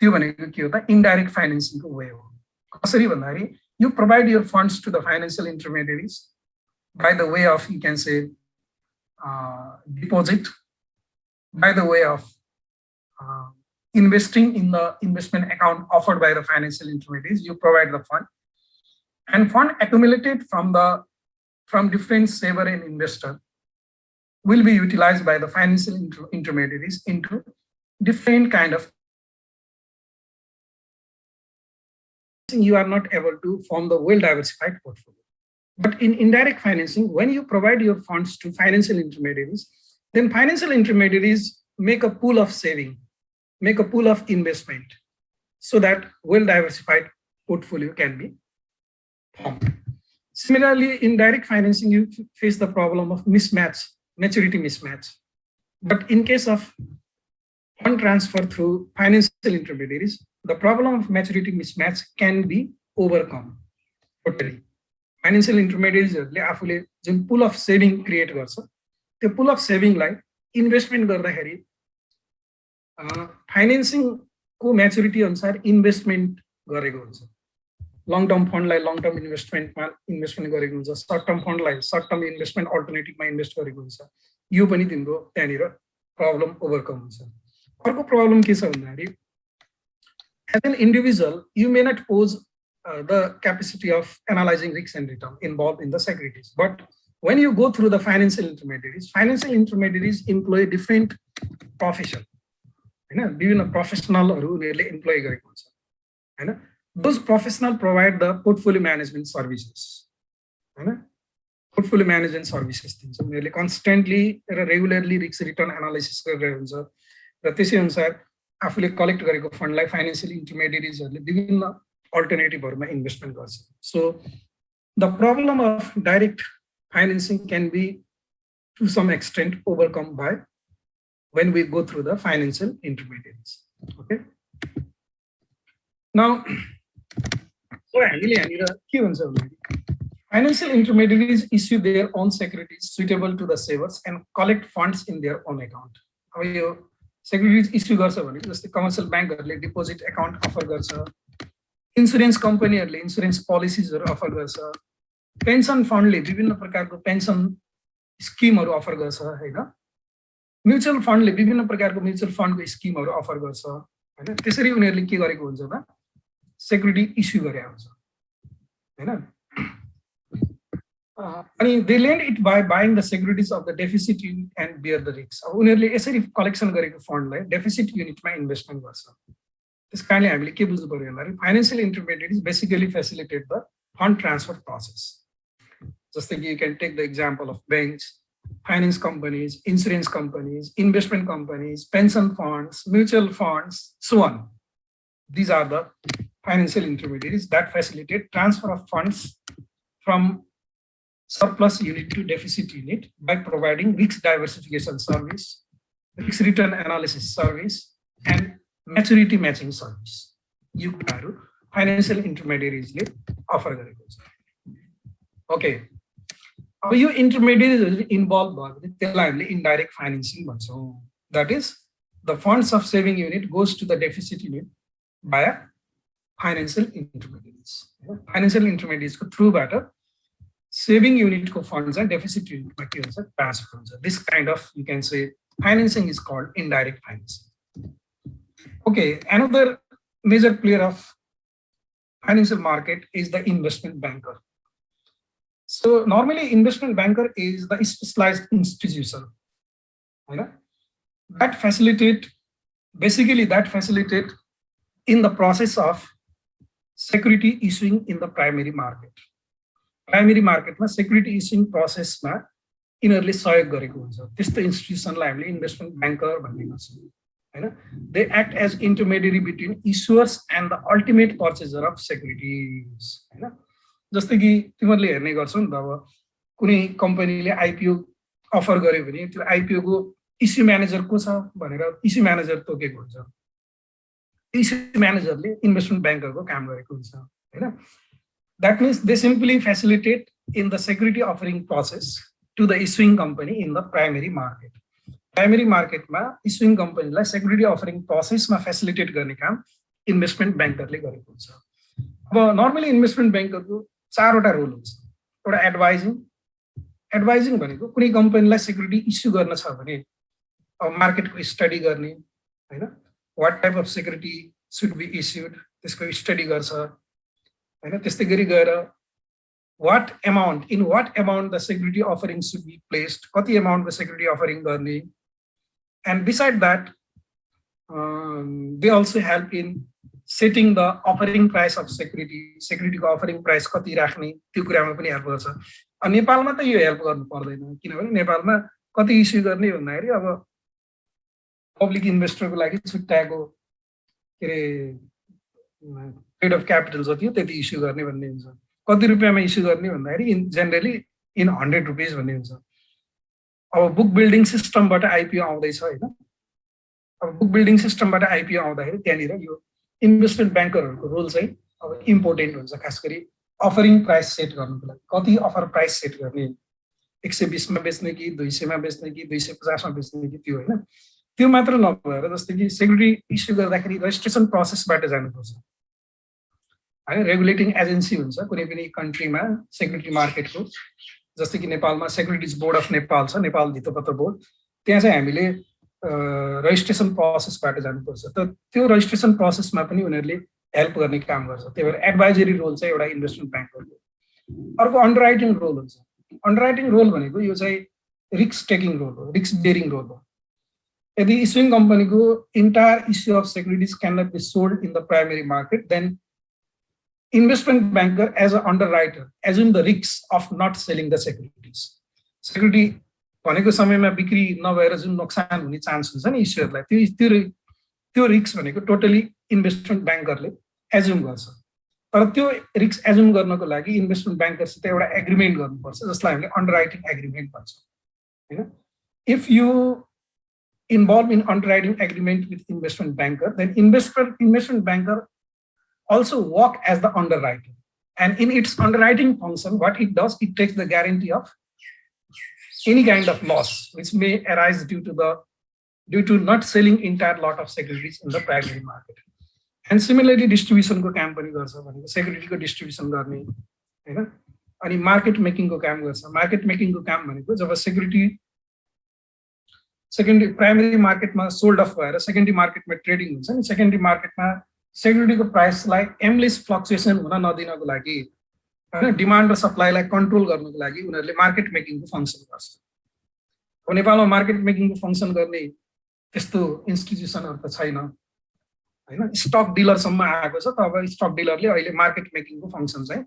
त्यो भनेको के हो त इनडाइरेक्ट फाइनेन्सिङ को वे हो. कसरी भन्दाखेरि you provide your funds to the financial intermediaries by the way of, you can say, deposit, by the way of investing in the investment account offered by the financial intermediaries. You provide the fund, and fund accumulated from different saver and investor will be utilized by the financial intermediaries into different kind of. You are not able to form the well diversified portfolio. But in indirect financing, when you provide your funds to financial intermediaries, then financial intermediaries make a pool of saving, make a pool of investment, so that well diversified portfolio can be formed. Similarly, in direct financing, you face the problem of mismatch, maturity mismatch. But in case of fund transfer through financial intermediaries, the problem of maturity mismatch can be overcome totally. Financial इन्टरमिडिएट्सहरूले आफूले जुन पुल of saving create गर्छ त्यो पुल of सेभिङलाई investment गर्दाखेरि फाइनेन्सिङको maturity अनुसार investment गरेको हुन्छ। Long term फन्डलाई लङ टर्म इन्भेस्टमेन्टमा इन्भेस्टमेन्ट गरेको हुन्छ, सर्ट टर्म फन्डलाई सर्ट टर्म इन्भेस्टमेन्ट अल्टरनेटिभमा इन्भेस्ट गरेको हुन्छ। यो पनि तिम्रो त्यहाँनिर प्रब्लम ओभरकम हुन्छ। अर्को प्रब्लम के छ भन्दाखेरि as an individual you may not pose the capacity of analyzing risks and return involved in the securities. But when you go through the financial intermediaries employ different profession. বিভিন্ন professionalहरूले employ गरेको हुन्छ हैन। Those professional provide the portfolio management services हैन। portfolio management services दिन्छ। उनीहरूले constantly र regularly risk return analysis गरिरहेको हुन्छ र त्यसै अनुसार आफूले कलेक्ट गरेको फन्डलाई फाइनेन्शियल इन्टरमिडिएट्सहरूले विभिन्न अल्टरनेटिभहरुमा इन्भेस्टमेन्ट गर्छ। So the problem of direct financing can be to some extent overcome by when we go through the financial intermediaries. Okay. Now, so financial intermediaries issue their own securities suitable to the savers and collect funds in their own account. Securities issue garcha bhane जस्तै commercial bankहरुले deposit account offer गर्छ, insurance companyहरुले insurance policies हरु offer गर्छ, pension fund ले विभिन्न प्रकारको pension स्किमहरु offer गर्छ हैन, mutual फन्डले विभिन्न प्रकारको म्युचुअल फन्डको स्किमहरु अफर गर्छ हैन। त्यसरी उनीहरुले के गरेको हुन्छ त सेक्युरिटी इस्यु गरेको हुन्छ हैन। अनि they lend it by buying the securities of the deficit unit and bear the risk. अब उनीहरुले यसरी कलेक्सन गरेको फन्डलाई डेफिसिट युनिटमा इन्भेस्टमेन्ट गर्छ। त्यसकारणले हामीले के बुझ्नु पर्यो भन्दाखेरि financial intermediates basically facilitate the fund transfer process. जस्तै कि you can take the example of banks, finance companies, insurance companies, investment companies, pension funds, mutual funds, so on. These are the financial intermediaries that facilitate transfer of funds from surplus unit to deficit unit by providing risk diversification service, risk return analysis service, and maturity matching service. You can financial intermediaries offer. Okay. अब यो इन्टरमिडिएट्स involve भयो भने त्यसलाई हामीले indirect financing भन्छौँ। That is the funds of saving unit goes to the deficit unit by financial intermediates. Financial इन्टरमिडिएट्सको थ्रुबाट saving युनिटको फन्ड चाहिँ डेफिसिट युनिटमा के हुन्छ ट्रान्सफर हुन्छ। This kind of you can say financing is called indirect financing. Okay, another major player of financial market is the investment banker. So normally investment banker is the specialized institution, right? That facilitate in the process of security issuing in the primary market. Primary market ma security issuing process ma इनहरुले सहयोग गरेको हुन्छ। त्यस्तो इन्स्टिट्युसनलाई हामीले investment banker भन्ने गर्छौँ हैन। They act as intermediary between issuers and the ultimate purchaser of securities हैन। जस्तै कि तिमीहरूले हेर्ने गर्छौ नि त, अब कुनै कम्पनीले आइपिओ अफर गर्यो भने त्यो आइपिओ को इस्यु म्यानेजर को छ भनेर इस्यु म्यानेजर तोकेको हुन्छ। इस्यु म्यानेजरले इन्भेस्टमेन्ट ब्याङ्करको काम गरेको हुन्छ हैन। That means they simply facilitate in the security offering process to the issuing company in the primary market. Primary मार्केटमा इस्युइङ कम्पनीलाई सेक्युरिटी अफरिङ प्रोसेसमा फेसिलिटेट गर्ने काम इन्भेस्टमेन्ट ब्याङ्करले गरेको हुन्छ। अब नर्मली इन्भेस्टमेन्ट ब्याङ्करको चारवटा रोल हुन्छ। एउटा एडभाइजिङ भनेको कुनै कम्पनीलाई सेक्युरिटी इस्यु गर्न छ भने अब मार्केटको स्टडी गर्ने हैन, what type of security should be issued त्यसको स्टडी गर्छ हैन। त्यस्तै गरी गएर in what amount the security offering should be placed, कति अमाउन्टको सेक्युरिटी अफरिङ गर्ने, and beside that they also help in setting the offering price of सेक्युरिटीको अफरिङ प्राइस कति राख्ने त्यो कुरामा पनि हेल्प गर्छ। नेपालमा त यो हेल्प गर्नु पर्दैन, किनभने नेपालमा कति इस्यु गर्ने भन्दाखेरि अब पब्लिक इन्भेस्टरको लागि छुट्याएको के अरे ट्रेड अफ क्यापिटल जति हो त्यति इस्यु गर्ने भन्ने हुन्छ। कति रुपियाँमा इस्यु गर्ने भन्दाखेरि जेनरली इन 100 रुपियाँ भन्ने हुन्छ। अब बुक बिल्डिङ सिस्टमबाट आइपिओ आउँदैछ हैन। अब बुक बिल्डिङ सिस्टमबाट आइपिओ आउँदाखेरि त्यहाँनिर यो इन्भेस्टमेन्ट ब्याङ्करहरूको रोल चाहिँ अब इम्पोर्टेन्ट हुन्छ, खास गरी अफरिङ प्राइस सेट गर्नुको लागि। कति अफर प्राइस सेट गर्ने, 120 मा बेच्ने कि 200 मा बेच्ने कि 250 मा बेच्ने कि, त्यो होइन। त्यो मात्र नभएर जस्तै कि सेक्युरिटी इस्यु गर्दाखेरि रजिस्ट्रेसन प्रोसेसबाट जानुपर्छ होइन। रेगुलेटिङ एजेन्सी हुन्छ कुनै पनि कन्ट्रीमा सेक्युरिटी मार्केटको, जस्तै कि नेपालमा सेक्युरिटिज बोर्ड अफ नेपाल छ, नेपाल धितोपत्र बोर्ड। त्यहाँ चाहिँ हामीले रजिस्ट्रेसन प्रोसेसबाट जानुपर्छ। त त्यो रजिस्ट्रेसन प्रोसेसमा पनि उनीहरूले हेल्प गर्ने काम गर्छ। त्यही भएर एडभाइजरी रोल चाहिँ एउटा इन्भेस्टमेन्ट ब्याङ्करको। अर्को अन्डरराइटिङ रोल हुन्छ। अन्डरराइटिङ रोल भनेको यो चाहिँ रिस्क टेकिङ रोल हो, रिस्क बेरिङ रोल हो। यदि इस्युइङ कम्पनीको entire issue of securities can not be sold in the primary market, then investment banker as an underwriter assume the risk of not selling the securities. Security भनेको समयमा बिक्री नभएर जुन नोक्सान हुने चान्स हुन्छ नि इस्युहरूलाई, त्यो रिस्क भनेको टोटली इन्भेस्टमेन्ट ब्याङ्करले एज्युम गर्छ। तर त्यो रिस्क एज्युम गर्नको लागि इन्भेस्टमेन्ट ब्याङ्करसित एउटा एग्रिमेन्ट गर्नुपर्छ, जसलाई हामीले अन्डरराइटिङ एग्रिमेन्ट भन्छौँ होइन। If you involve in underwriting agreement with investment banker, then investment banker also work as the underwriter, and in its underwriting function what it does, it takes the guarantee of any kind of loss which may arise due to not selling entire lot of securities in the primary market. And similarly distribution को काम पनि गर्छ भनेको security को distribution गर्ने हैन। अनि market making को काम गर्छ। मार्केट मेकिङ को काम भनेको जब सेकेन्डरी प्राइमरी मार्केटमा सोल्ड अफ भएर सेकेन्डरी मार्केटमा ट्रेडिङ हुन्छ नि, सेकेन्डरी मार्केटमा सेक्युरिटीको प्राइसलाई एमलेस फ्लक्चुएसन हुन नदिनको लागि हैन, डिमान्ड र सप्लाईलाई कन्ट्रोल गर्नको लागि उनीहरूले मार्केट मेकिङको फङ्सन गर्छ। अब नेपालमा मार्केट मेकिङको फङ्सन गर्ने त्यस्तो इन्स्टिट्युसनहरू त छैन हैन। स्टक डिलरसम्म आएको छ, त अब स्टक डिलरले अहिले मार्केट मेकिङको फङ्सन चाहिँ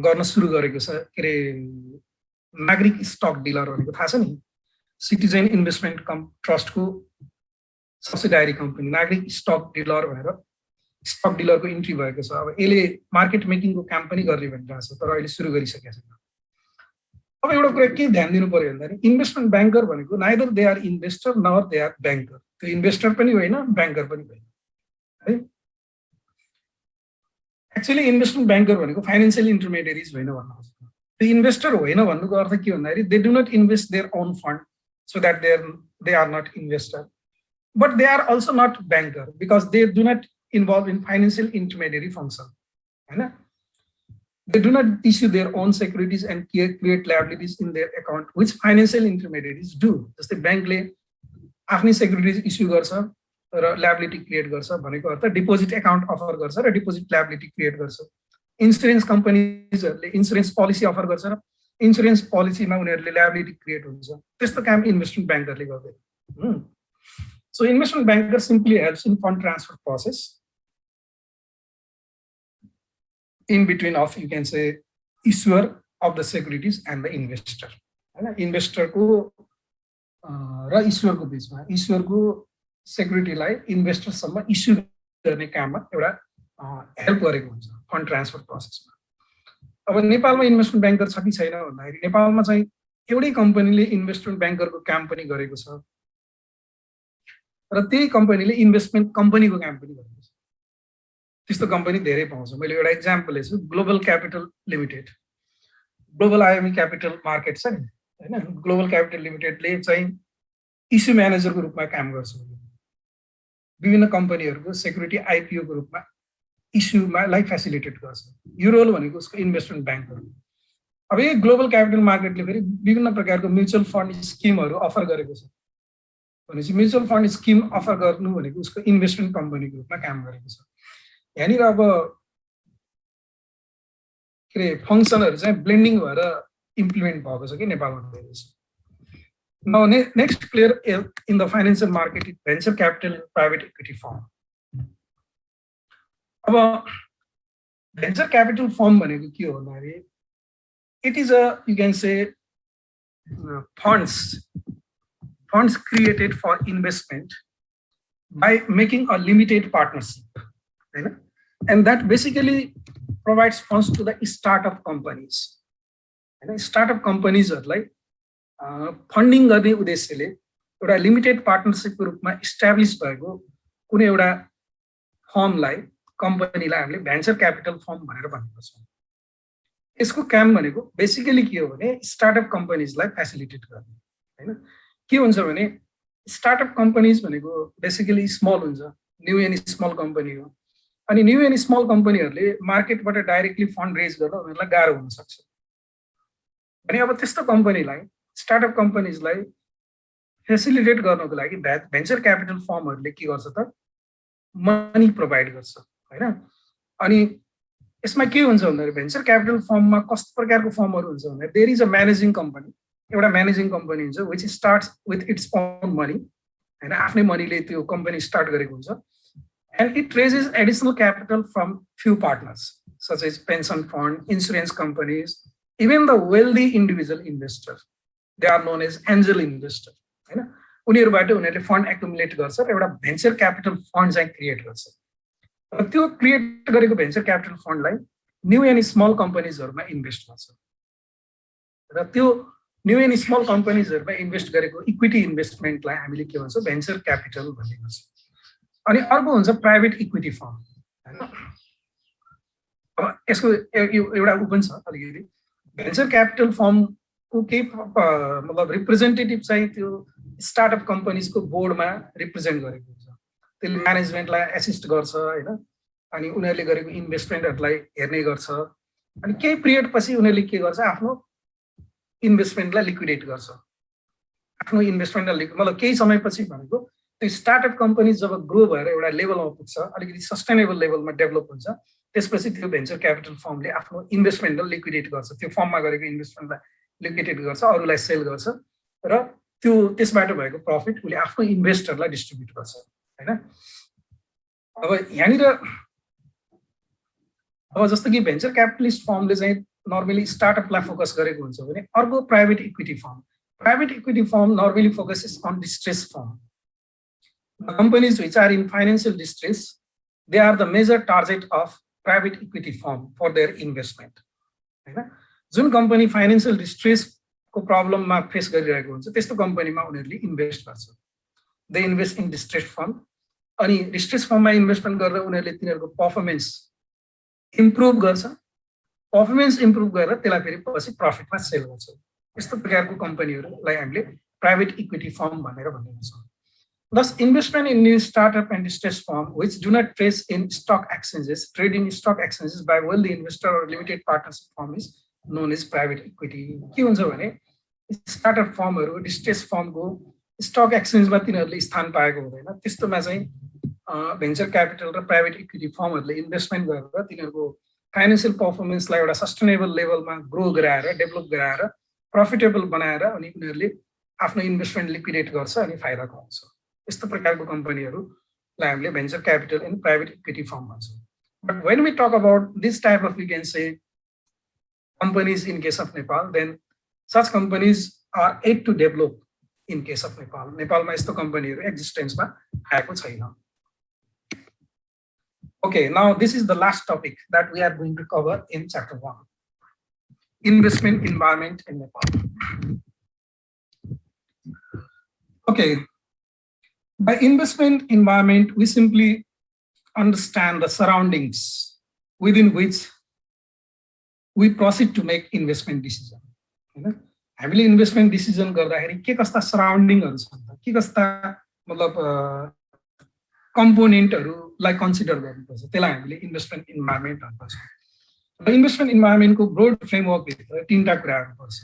गर्न सुरु गरेको छ। के अरे नागरिक स्टक डिलर भनेको थाहा छ नि, सिटिजन इन्भेस्टमेन्ट ट्रस्टको सब्सिडायरी कम्पनी नागरिक स्टक डिलर भनेर स्टक डिलरको इन्ट्री भएको छ। अब यसले मार्केट मेकिङको काम पनि गर्ने भनिरहेको छ, तर अहिले सुरु गरिसकेको छैन। अब एउटा कुरा के ध्यान दिनु पर्यो भन्दाखेरि इन्भेस्टमेन्ट ब्याङ्कर भनेको neither they are investor nor they are banker. त्यो इन्भेस्टर पनि होइन, ब्याङ्कर पनि होइन है। एक्चुअली इन्भेस्टमेन्ट ब्याङ्कर भनेको फाइनेन्सियल इन्टरमिडिएरिज होइन भन्नु खोज्छ। त्यो इन्भेस्टर होइन भन्नुको अर्थ के भन्दाखेरि they do not invest their own fund, so that they are not investor, but they are also not banker because they do not involve in financial intermediary function right? They do not issue their own securities and create liabilities in their account, which financial intermediaries do. Just the bank le afni securities issue garcha ra liability create garcha bhaneko arth deposit account offer garcha ra deposit liability create garcha. Insurance companies le insurance policy offer garcha ra insurance policy ma unharule liability create huncha. Testo काम investment banker le गर्दैन। So investment banker simply helps in fund transfer process in between of, you can say, issuer of the securities and the investor. Investor को र issuer को बीचमा issuer को security लाई investor सम्म issue गर्ने काममा एउटा हेल्प गरेको हुन्छ फन्ड ट्रान्सफर प्रोसेसमा। अब नेपालमा इन्भेस्टमेन्ट ब्याङ्कर छ कि छैन भन्दाखेरि नेपालमा चाहिँ एउटै कम्पनीले इन्भेस्टमेन्ट ब्याङ्करको काम पनि गरेको छ र त्यही कम्पनीले इन्भेस्टमेन्ट कम्पनीको काम पनि गरेको छ। त्यस्तो कम्पनी धेरै पाउँछ। मैले एउटा इक्जाम्पल लिन्छु, global capital limited, global IME capital market छ नि हैन। ग्लोबल क्यापिटल लिमिटेडले चाहिँ इस्यु म्यानेजरको रूपमा काम गर्छ। विभिन्न कम्पनीहरूको सेक्युरिटी आइपिओको रूपमा इस्युलाई फेसिलिटेट गर्छ। यो रोल भनेको उसको इन्भेस्टमेन्ट ब्याङ्क हो। अब यो ग्लोबल क्यापिटल मार्केटले फेरि विभिन्न प्रकारको म्युचुअल फन्ड स्किमहरू अफर गरेको छ भनेपछि म्युचुअल फन्ड स्किम अफर गर्नु भनेको उसको इन्भेस्टमेन्ट कम्पनीको रूपमा काम गरेको छ। यहाँनिर अब के अरे फङ्सनहरू चाहिँ ब्लेन्डिङ भएर इम्प्लिमेन्ट भएको छ कि नेपालमा धेरै छ। Now, next player in the financial market is venture capital and private equity firm. अब venture capital firm भनेको के हो भन्दाखेरि it is a, you can say, funds created for investment by making a limited partnership, right? And that basically provides funds to the startup companies. And startup companies are like funding गर्ने उद्देश्यले एउटा limited पार्टनरशिपको रूपमा establish भएको कुनै एउटा फर्मलाई कम्पनीलाई हामीले venture capital form भनेर भन्ने गर्छौँ। यसको काम भनेको बेसिकली के हो भने स्टार्टअप कम्पनीजलाई फेसिलिटेट गर्ने हैन। के हुन्छ भने स्टार्टअप कम्पनीज भनेको बेसिकली स्मल हुन्छ, न्यू एन्ड स्मल कम्पनी हो। अनि न्यू एन्ड स्मल कम्पनीहरूले मार्केटबाट डाइरेक्टली फन्ड रेज गर्न उनीहरूलाई गाह्रो हुन सक्छ। अनि अब त्यस्तो कम्पनीलाई स्टार्टअप कम्पनीजलाई फेसिलिटेट गर्नको लागि भेन्चर क्यापिटल फर्महरूले के गर्छ त मनी प्रोभाइड गर्छ हैन। अनि यसमा के हुन्छ भन्दाखेरि भेन्चर क्यापिटल फर्ममा कस्तो प्रकारको फर्महरू हुन्छ भने there is a managing company, एउटा म्यानेजिङ कम्पनी हुन्छ which starts with its own money हैन, आफ्नै मनीले त्यो कम्पनी स्टार्ट गरेको हुन्छ। And it raises additional capital from few partners such as pension fund, insurance companies, even the wealthy individual investor, they are known as angel investor हैन। उनीहरूबाट उनीहरूले fund accumulate गर्छ र एउटा भेन्चर क्यापिटल फन्ड चाहिँ create गर्छ। र त्यो क्रिएट गरेको भेन्चर क्यापिटल फन्डलाई न्यू एन्ड स्मल कम्पनीजहरूमा इन्भेस्ट गर्छ र त्यो न्यू एन्ड स्मल कम्पनीजहरूमा इन्भेस्ट गरेको इक्विटी इन्भेस्टमेन्टलाई हामीले के भन्छ भेन्चर क्यापिटल भन्ने गर्छ। अनि अर्को हुन्छ प्राइभेट इक्विटी फर्म हैन। अब यसको एउटा उ पनि छ अलिकति, भेन्चर क्यापिटल फर्मको केही मतलब रिप्रेजेन्टेटिभ चाहिँ त्यो स्टार्टअप कम्पनीजको बोर्डमा रिप्रेजेन्ट गरेको हुन्छ, त्यसले म्यानेजमेन्टलाई एसिस्ट गर्छ हैन। अनि उनीहरूले गरेको इन्भेस्टमेन्टहरूलाई हेर्ने गर्छ। अनि केही पिरियड पछि उनीहरूले के गर्छ आफ्नो इन्भेस्टमेन्टलाई लिक्विडेट गर्छ। आफ्नो इन्भेस्टमेन्टलाई मतलब केही समयपछि भनेको त्यो स्टार्टअप कम्पनी जब ग्रो भएर एउटा लेभलमा पुग्छ, अलिकति सस्टेनेबल लेभलमा डेभलप हुन्छ, त्यसपछि त्यो भेन्चर क्यापिटल फर्मले आफ्नो इन्भेस्टमेन्टलाई लिक्विडेट गर्छ, त्यो फर्ममा गरेको इन्भेस्टमेन्टलाई लिक्विडेट गर्छ, अरूलाई सेल गर्छ र त्यो त्यसबाट भएको प्रफिट उसले आफ्नो इन्भेस्टरलाई डिस्ट्रिब्युट गर्छ हैन। अब यहाँनिर अब जस्तो कि भेन्चर क्यापिटलिस्ट फर्मले चाहिँ नर्मली स्टार्टअपलाई फोकस गरेको हुन्छ भने अर्को private equity firm, private equity firm normally focuses on distress firm. Companies which are in financial distress, they are the major target of private equity firm for their investment. हैन, जुन company financial डिस्ट्रेसको प्रब्लममा face गरिरहेको हुन्छ त्यस्तो कम्पनीमा उनीहरूले invest गर्छ। They invest in distress form. अनि distress फर्ममा इन्भेस्टमेन्ट गरेर उनीहरूले तिनीहरूको पर्फर्मेन्स इम्प्रुभ गर्छ, पर्फर्मेन्स इम्प्रुभ गरेर त्यसलाई फेरि पछि प्रफिटमा सेल गर्छ। यस्तो प्रकारको कम्पनीहरूलाई हामीले प्राइभेट इक्विटी फर्म भनेर भन्ने गर्छौँ। Thus, investment in new startup and distressed firm which do not trade in stock exchanges, trading stock exchanges by wealthy investor or limited partnership firm is known as private equity. के हुन्छ भने startup फर्महरू distress फर्मको stock एक्सचेन्जमा तिनीहरूले स्थान पाएको हुँदैन। त्यस्तोमा चाहिँ भेन्चर क्यापिटल र प्राइभेट इक्विटी फर्महरूले इन्भेस्टमेन्ट गरेर तिनीहरूको फाइनेन्शियल पर्फर्मेन्सलाई एउटा सस्टेनेबल लेभलमा ग्रो गराएर डेभलप गराएर प्रफिटेबल बनाएर अनि उनीहरूले आफ्नो इन्भेस्टमेन्ट लिक्विडेट गर्छ अनि फाइदा कमाउँछ। यस्तो प्रकारको कम्पनीहरूलाई हामीले venture capital and private equity firm भन्छौँ। But when we talk about this type of we can say companies in case of Nepal, then such companies are yet to develop in case of Nepal. नेपालमा यस्तो कम्पनीहरू एक्जिस्टेन्समा आएको छैन। Okay, now this is the last topic that we are going to cover in chapter 1. Investment environment in Nepal. Okay, by investment environment, we simply understand the surroundings within which we proceed to make investment decision. हामीले investment decision गर्दाखेरि के कस्ता सराउन्डिङहरू छन् त, के कस्ता मतलब कम्पोनेन्टहरूलाई consider गर्नुपर्छ, त्यसलाई हामीले इन्भेस्टमेन्ट इन्भाइरोमेन्ट भन्छौँ। र इन्भेस्टमेन्ट इन्भाइरोमेन्टको ब्रोड फ्रेमवर्कभित्र तीनटा कुराहरू पर्छ,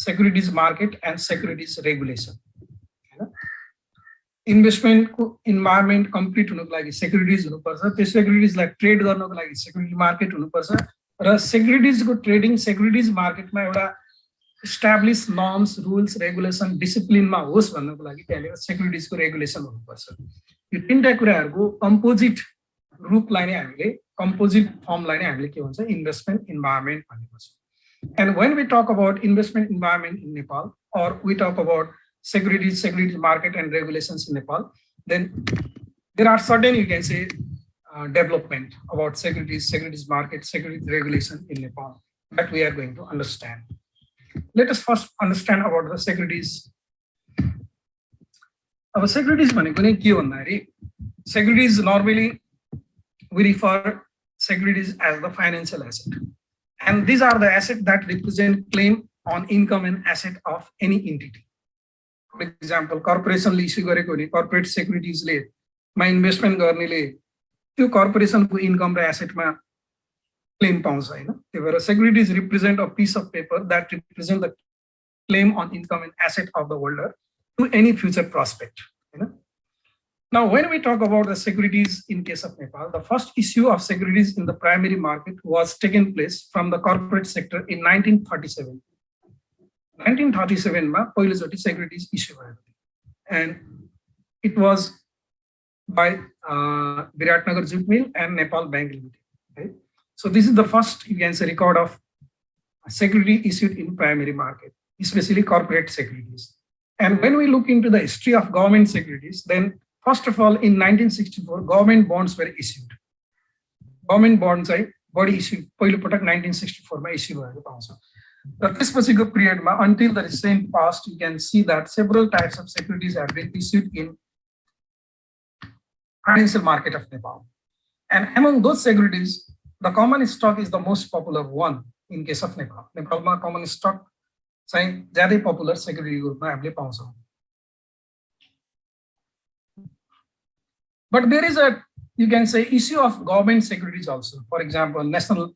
securities market and securities regulation. इन्भेस्टमेन्टको इन्भाइरोमेन्ट कम्प्लिट हुनुको लागि सेक्युरिटिज हुनुपर्छ, त्यो सेक्युरिटिजलाई ट्रेड गर्नको लागि सेक्युरिटी मार्केट हुनुपर्छ र सेक्युरिटिजको ट्रेडिङ सेक्युरिटिज मार्केटमा एउटा इस्टाब्लिस नर्म्स रुल्स रेगुलेसन डिसिप्लिनमा होस् भन्नको लागि त्यहाँनिर सेक्युरिटिजको रेगुलेसन हुनुपर्छ। यो तीनटा कुराहरूको कम्पोजिट रूपलाई नै हामीले कम्पोजिट फर्मलाई नै हामीले के भन्छ इन्भेस्टमेन्ट इन्भाइरोमेन्ट भन्ने गर्छौँ। And when we talk about investment environment in Nepal or we talk about securities market and regulations in Nepal, then there are certain, you can say, development about securities market, securities regulation in Nepal that we are going to understand. Let us first understand about the securities. Our securities भनेको नै के भन्दाखेरि securities normally we refer securities as the financial asset. And these are the assets that represent claim on income and asset of any entity. For example, corporation issue गरेको नि corporate securities ले मा investment गर्नेले त्यो corporation को income र asset मा claim पाउँछ हैन. त्यही भएर securities represent a piece of paper that represent the claim on income and asset of the holder to any future prospect. Now, when we talk about the securities in case of Nepal, the first issue of securities in the primary market was taken place from the corporate sector in 1937. 1937 ma पहिलोचोटि securities issue भयो, and it was by Viratnagar Jute Mill and Nepal Bank Limited. Right? So this is the first, you can say, record of security issued in primary market, especially corporate securities. And when we look into the history of government securities, then first of all, in 1964, government bonds were issued. Government bonds were issued पहिलो पटक 1964 मा issue भएको पाउँछ. र त्यसपछिको पिरियडमा until the recent past, you can see that several types of securities have been issued in financial market of Nepal. And among those securities, the common stock is the most popular one in case of Nepal. नेपालमा common stock चाहिँ ज्यादै popular security रूपमा हामीले पाउँछौँ. But there is a, you can say, issue of government securities also. For example, national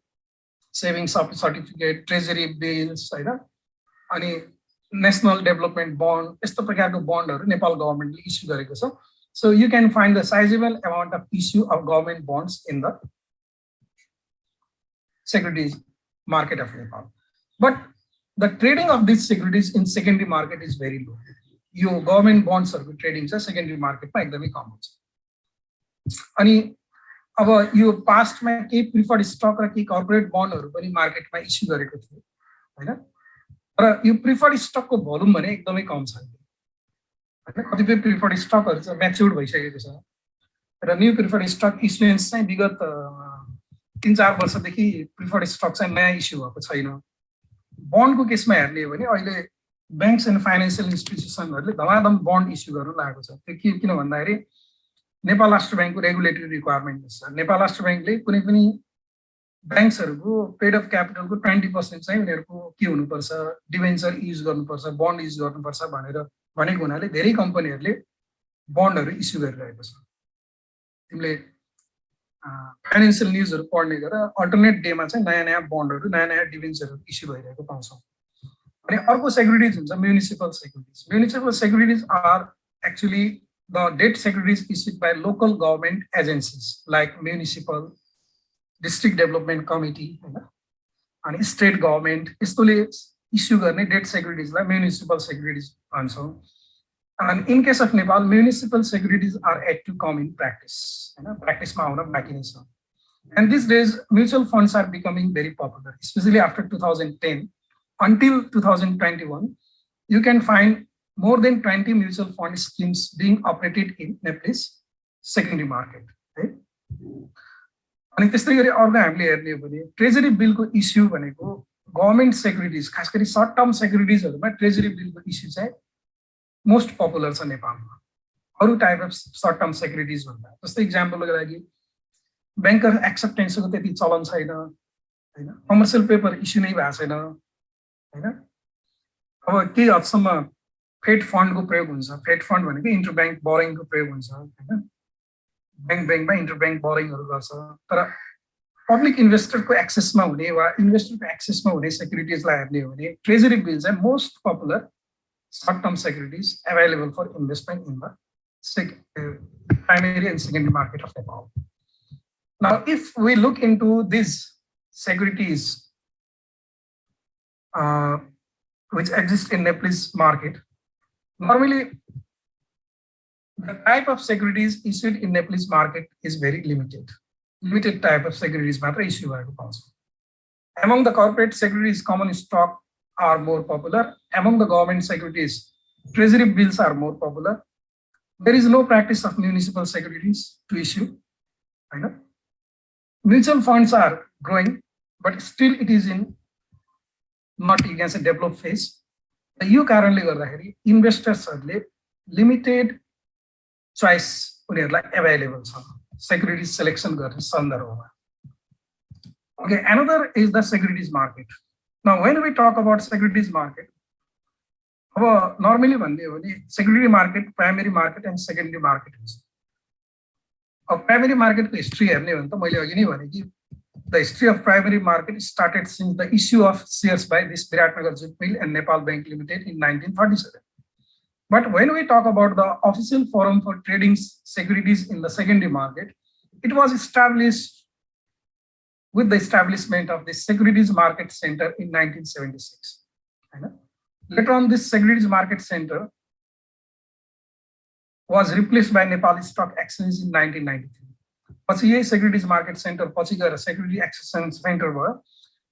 savings certificate, treasury bills, अनि national development bond, यस्तो प्रकारको बन्डहरु Nepal गभर्नमेन्टले issue गरेको छ. So you can find the sizable amount of issue of government bonds in the securities market of Nepal. But the trading of these securities in secondary market is very low. यो government bonds trading छ secondary market मा एकदमै कम हुन्छ. अनि अब यो past मा के प्रिफर्ड स्टक र के कर्पोरेट बन्डहरु पनि मार्केटमा इस्यु गरेको थियो हैन, र यो प्रिफर्ड स्टकको भोल्युम भने एकदमै कम छ हैन. कतिपय प्रिफर्ड स्टकहरु चाहिँ म्याच्युर्ड भइसकेको छ र न्यू प्रिफर्ड स्टक इस्युएन्स चाहिँ विगत 3-4 वर्षदेखि प्रिफर्ड स्टक चाहिँ नयाँ इस्यु भएको छैन. बन्डको केसमा हेर्ने हो भने अहिले ब्याङ्क्स एन्ड फाइनान्शियल इन्स्टिट्युसनहरुले धमाधम बन्ड इस्यु गर्न लागेको छ. त्यो किन भन्दाखेरि नेपाल राष्ट्र बैंकको रेगुलेटरी रिक्वायरमेन्ट छ. नेपाल राष्ट्र बैंकले कुनै पनि ब्याङ्क्सहरुको पेड अफ क्यापिटलको 20% चाहिँ उनीहरुको के हुनुपर्छ, डिबेन्चर युज गर्नुपर्छ, बन्ड युज गर्नुपर्छ भनेर भनेको हुनाले धेरै कम्पनीहरुले बन्डहरु इस्यु गरिरहेको छ. तिमीले फाइनान्शियल न्यूजहरु पढ्ने गरेर अल्टरनेट डेमा चाहिँ नयाँ नयाँ बन्डहरु, नयाँ नयाँ डिबेन्चरहरु इस्यु भइरहेको पाउँछौं. अनि अर्को सेक्युरिटिज हुन्छ municipal securities. Municipal securities are actually the debt securities issued by local government agencies like municipal, district development committee, and state government. यस्तोले issue गर्ने debt securities like municipal securities भन्छौं. And in case of Nepal, municipal securities are yet to come in practice. Practice मा आउन बाँकी नै छ. And these days, mutual funds are becoming very popular, especially after 2010 until 2021. You can find more than 20 mutual fund schemes being operated in Nepal's secondary market. Right? अनि त्यस्तै गरी अर्को हामीले हेर्ने हो भने ट्रेजरी बिलको इस्यु भनेको गभर्नमेन्ट सेक्युरिटिज, खास गरी सर्ट टर्म सेक्युरिटिजहरुमा ट्रेजरी बिलको इस्यु चाहिँ मोस्ट पपुलर छ नेपालमा. अरु type of short term securities भन्दा जस्तै एक्जाम्पलको लागि बैंकर एक्सेप्टेन्सको त्यति चलन छैन हैन, कमर्शियल पेपर इस्यु नै भएको छैन हैन. अब केही हदसम्म फेड फन्डको प्रयोग हुन्छ. फेड फन्ड भनेको इन्टरब्याङ्क बोरोइङको प्रयोग हुन्छ हैन. ब्याङ्कमा इन्टरब्याङ्क बोरोइङहरु गर्छ. तर पब्लिक इन्भेस्टरको एक्सेसमा हुने वा इन्भेस्टरको एक्सेसमा हुने सेक्युरिटिजलाई हेर्ने हो भने ट्रेजरी बिल चाहिँ most popular short term securities available for investment in the primary and secondary market of Nepal. Now, if we look into these securities which exist in Nepalese market, normally the type of securities issued in Nepalese market is very limited. Limited type of securities matter issue भएको पाउँछ. Among the corporate securities, common stock are more popular. Among the government securities, treasury bills are more popular. There is no practice of municipal securities to issue. I know. Mutual funds are growing, but still it is in not, you can say, developed phase. यो कारणले गर्दाखेरि इन्भेस्टर्सहरुले limited choice उनीहरुलाई available छ. securities selection गर्ने सन्दर्भमा. Okay, another is the securities market. Now, when we talk about securities market, normally security market, primary market, and secondary market. Primary market history, the history of primary market started since the issue of shares by this Biratnagar Jute Mill and Nepal Bank Limited in 1947. But when we talk about the official forum for trading securities in the secondary market, it was established with the establishment of the Securities Market Center in 1976. Later on, this Securities Market Center was replaced by Nepal Stock Exchange in 1993. पछि यही Securities Market Center पछि गएर Security Exchange Center भयो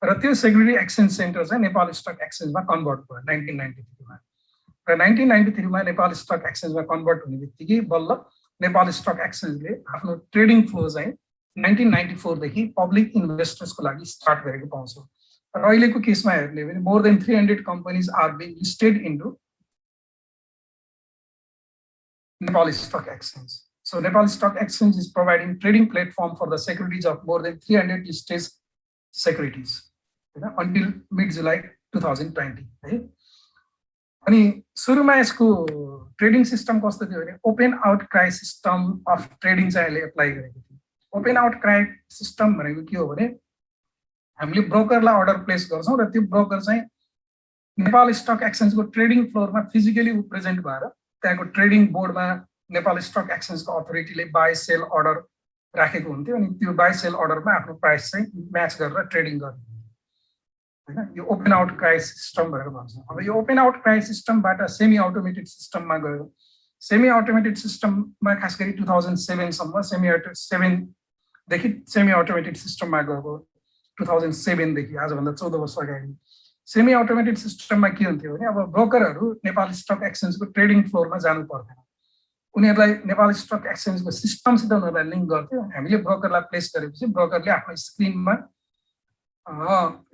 र त्यो Security Exchange Center चाहिँ Nepal Stock Exchange मा convert भयो 1993 मा र 1993 मा Nepal Stock Exchange मा कन्भर्ट हुने बित्तिकै बल्ल Nepal Stock Exchange ले आफ्नो ट्रेडिङ फ्लो चाहिँ 1994 देखि पब्लिक इन्भेस्टर्स को लागि स्टार्ट गरेको पाउँछौं र अहिलेको केसमा हेर्ने भने more than 300 companies are being listed into Nepal Stock Exchange. So Nepal Stock Exchange is providing trading platform for the securities of more than 300 listed securities until mid-July 2020. अनि सुरुमा यसको ट्रेडिङ सिस्टम कस्तो थियो भने open outcry system of trading चाहिँ अहिले apply गरेको थियो. ओपन आउटक्राई सिस्टम भनेको के हो भने हामीले ब्रोकरलाई अर्डर प्लेस गर्छौं र त्यो ब्रोकर चाहिँ नेपाल स्टक एक्सचेन्जको ट्रेडिङ फ्लोरमा फिजिकली प्रेजेन्ट भएर त्यहाँको ट्रेडिङ बोर्डमा नेपाल स्टक एक्सचेन्जको अथोरिटीले बाई सेल अर्डर राखेको हुन्थ्यो अनि त्यो बाई सेल अर्डरमा आफ्नो प्राइस चाहिँ म्याच गरेर ट्रेडिङ गर्ने हैन. यो ओपन आउटक्राई सिस्टम भनेर भन्छ. अब यो ओपन आउटक्राई सिस्टमबाट सेमी अटोमेटेड सिस्टममा गयो. सेमी अटोमेटेड सिस्टममा खास गरी 2007 सम्म देखि सेमी अटोमेटेड सिस्टममा गएको 2007 देखि आजभन्दा 14 वर्ष अगाडि सेमी अटोमेटेड सिस्टममा के हुन्थ्यो भने अब ब्रोकरहरू नेपाल स्टक एक्सचेन्जको ट्रेडिङ फ्लोरमा जानु पर्दैन. उनीहरूलाई नेपाल स्टक एक्सचेन्जको सिस्टमसित उनीहरूलाई लिङ्क गर्थ्यो. हामीले ब्रोकरलाई प्लेस गरेपछि ब्रोकरले आफ्नो स्क्रिनमा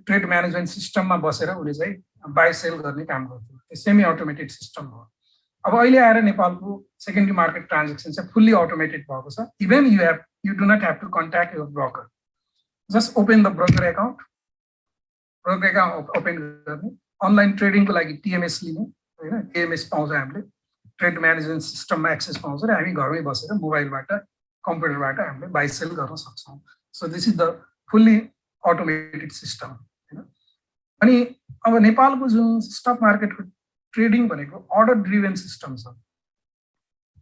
ट्रेड म्यानेजमेन्ट सिस्टममा बसेर उनी चाहिँ बाई सेल गर्ने काम गर्थ्यो. त्यो सेमी अटोमेटेड सिस्टम हो. अब अहिले आएर नेपालको सेकेन्डरी मार्केट ट्रान्जेक्सन चाहिँ फुल्ली अटोमेटेड भएको छ. Even you do not have to contact your broker. Just open the broker account. Broker account open गर्ने, अनलाइन ट्रेडिङको लागि टिएमएस लिने हैन. टिएमएस पाउँछ हामीले, ट्रेड म्यानेजमेन्ट सिस्टममा एक्सेस पाउँछ र हामी घरमै बसेर मोबाइलबाट कम्प्युटरबाट हामीले बाई सेल गर्न सक्छौं. So this is the fully automated system हैन. अनि अब नेपालको जुन स्टक मार्केटको ट्रेडिङ भनेको अर्डर ड्रिभन सिस्टम छ.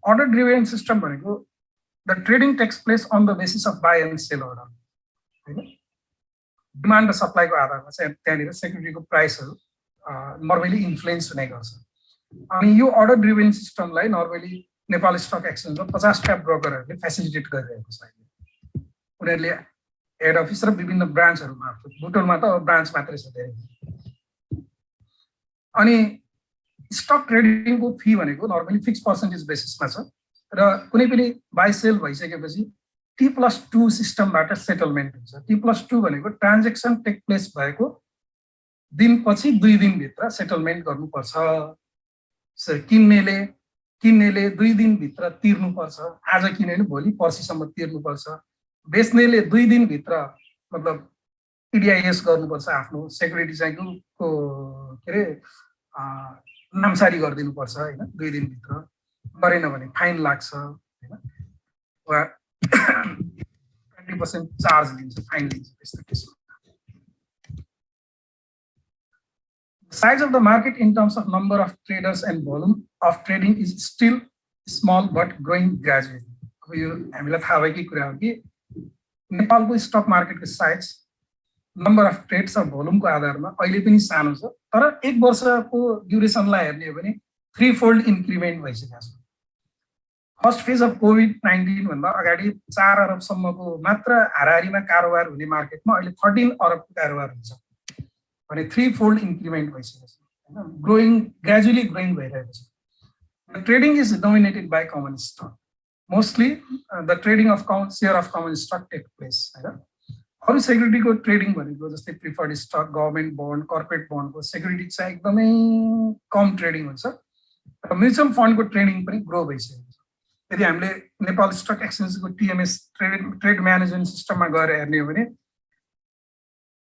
अर्डर ड्रिभन सिस्टम भनेको the trading takes place on the basis of buy and sell order हैन. डिमान्ड र सप्लाईको आधारमा चाहिँ त्यहाँनिर सेक्युरिटीको प्राइसहरू नर्मली इन्फ्लुएन्स हुने गर्छ. अनि यो अर्डर ड्रिभन सिस्टमलाई नर्मली नेपाल स्टक एक्सचेन्जमा 50 ब्रोकरहरूले फेसिलिटेट गरिरहेको छ. उनीहरूले हेड अफिस र विभिन्न ब्रान्चहरू मार्फत, बुटोलमा त ब्रान्च मात्रै छ धेरै. अनि स्टक ट्रेडिङको फी भनेको नर्मली फिक्स पर्सेन्टेज बेसिसमा छ र कुनै पनि बाई सेल भइसकेपछि T+2 सिस्टमबाट सेटलमेन्ट हुन्छ. T+2 भनेको ट्रान्जेक्सन टेक प्लेस भएको दिनपछि 2 दिनभित्र सेटलमेन्ट गर्नुपर्छ. किन्नेले 2 दिनभित्र तिर्नुपर्छ. आज किन्यो भने भोलि पर्सिसम्म तिर्नुपर्छ. बेच्नेले 2 दिनभित्र मतलब इडिआइएस गर्नुपर्छ. आफ्नो सेक्युरिटी चाहिँ के अरे नामसारी गरिदिनुपर्छ हैन. 2 दिनभित्र गरेन भने फाइन लाग्छ हैन. वा 20% चार्ज लिन्छ, फाइन लिन्छ त्यस्तो केसमा. Size of the market in terms of number of traders and volume of trading is still small but growing gradually. अब यो हामीलाई थाहा भएकै कुरा हो कि नेपालको स्टक मार्केटको साइज नम्बर अफ ट्रेड्स र भोल्युमको आधारमा अहिले पनि सानो छ. तर 1 वर्षको ड्युरेसनलाई हेर्ने हो भने 3-fold इन्क्रिमेन्ट भइसकेको छ. फर्स्ट फेज अफ कोभिड-19 भन्दा अगाडि 4 अरबसम्मको मात्र हाराहारीमा कारोबार हुने मार्केटमा अहिले 13 अरबको कारोबार हुन्छ भने 3-fold इन्क्रिमेन्ट भइसकेको छ हैन. ग्रेजुअली ग्रोइङ भइरहेको छ. The trading is dominated by common stock. Mostly the trading of share of common stock take place हैन. अरु सेक्युरिटीको ट्रेडिङ भनेको जस्तै preferred stock, government bond, corporate बन्डको सेक्युरिटी चाहिँ एकदमै कम ट्रेडिङ हुन्छ. र म्युचुअल फन्डको ट्रेडिङ पनि ग्रो भइसकेको छ. यदि हामीले नेपाल स्टक एक्सचेन्जको टिएमएस ट्रेड म्यानेजमेन्ट सिस्टममा गएर हेर्ने हो भने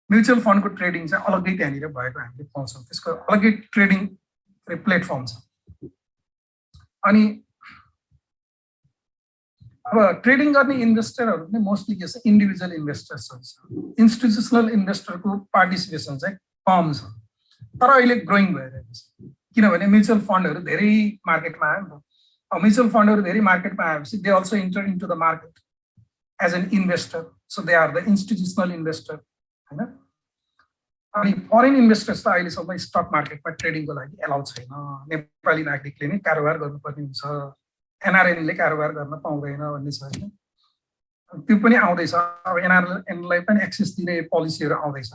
म्युचुअल फन्डको ट्रेडिङ चाहिँ अलग्गै त्यहाँनिर भएको हामीले पाउँछौँ। त्यसको अलग्गै ट्रेडिङ प्लेटफर्म छ। अनि अब ट्रेडिङ गर्ने इन्भेस्टरहरू पनि मोस्टली के छ, इन्डिभिजुअल इन्भेस्टर्सहरू छ। इन्स्टिट्युसनल इन्भेस्टरको पार्टिसिपेसन चाहिँ कम छ, तर अहिले ग्रोइङ भइरहेको छ। किनभने म्युचुअल फन्डहरू धेरै मार्केटमा आयो नि त। म्युचुअल फन्डहरू धेरै मार्केटमा आएपछि they also enter into the market as an investor, so they are the institutional investor होइन। अनि फरेन इन्भेस्टर्स त अहिलेसम्म स्टक मार्केटमा ट्रेडिङको लागि एलाउ छैन। नेपाली नागरिकले नै कारोबार गर्नुपर्ने हुन्छ, एनआरएनले कारोबार गर्न पाउँदैन भन्ने छ होइन। त्यो पनि आउँदैछ, अब एनआरएनलाई पनि एक्सेस दिने पोलिसीहरू आउँदैछ।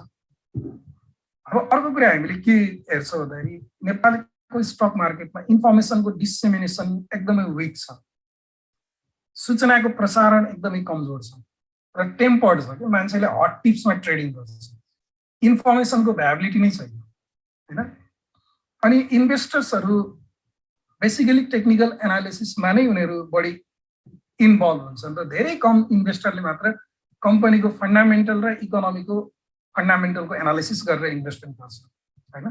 अब अर्को कुरा हामीले के हेर्छौँ भन्दाखेरि नेपालको स्टक मार्केटमा इन्फर्मेसनको डिसेमिनेसन एकदमै विक छ, सूचनाको प्रसारण एकदमै कमजोर छ र टेम्पर्ड छ कि मान्छेले हट टिप्समा ट्रेडिङ गर्छ, इन्फर्मेसनको भ्याबिलिटी नै छैन होइन। अनि इन्भेस्टर्सहरू बेसिकली टेक्निकल एनालिसिसमा नै उनीहरू बढी इन्भल्भ हुन्छन् र धेरै कम इन्भेस्टरले मात्र कम्पनीको फन्डामेन्टल र इकोनोमीको फन्डामेन्टलको एनालिसिस गरेर इन्भेस्टमेन्ट गर्छ होइन।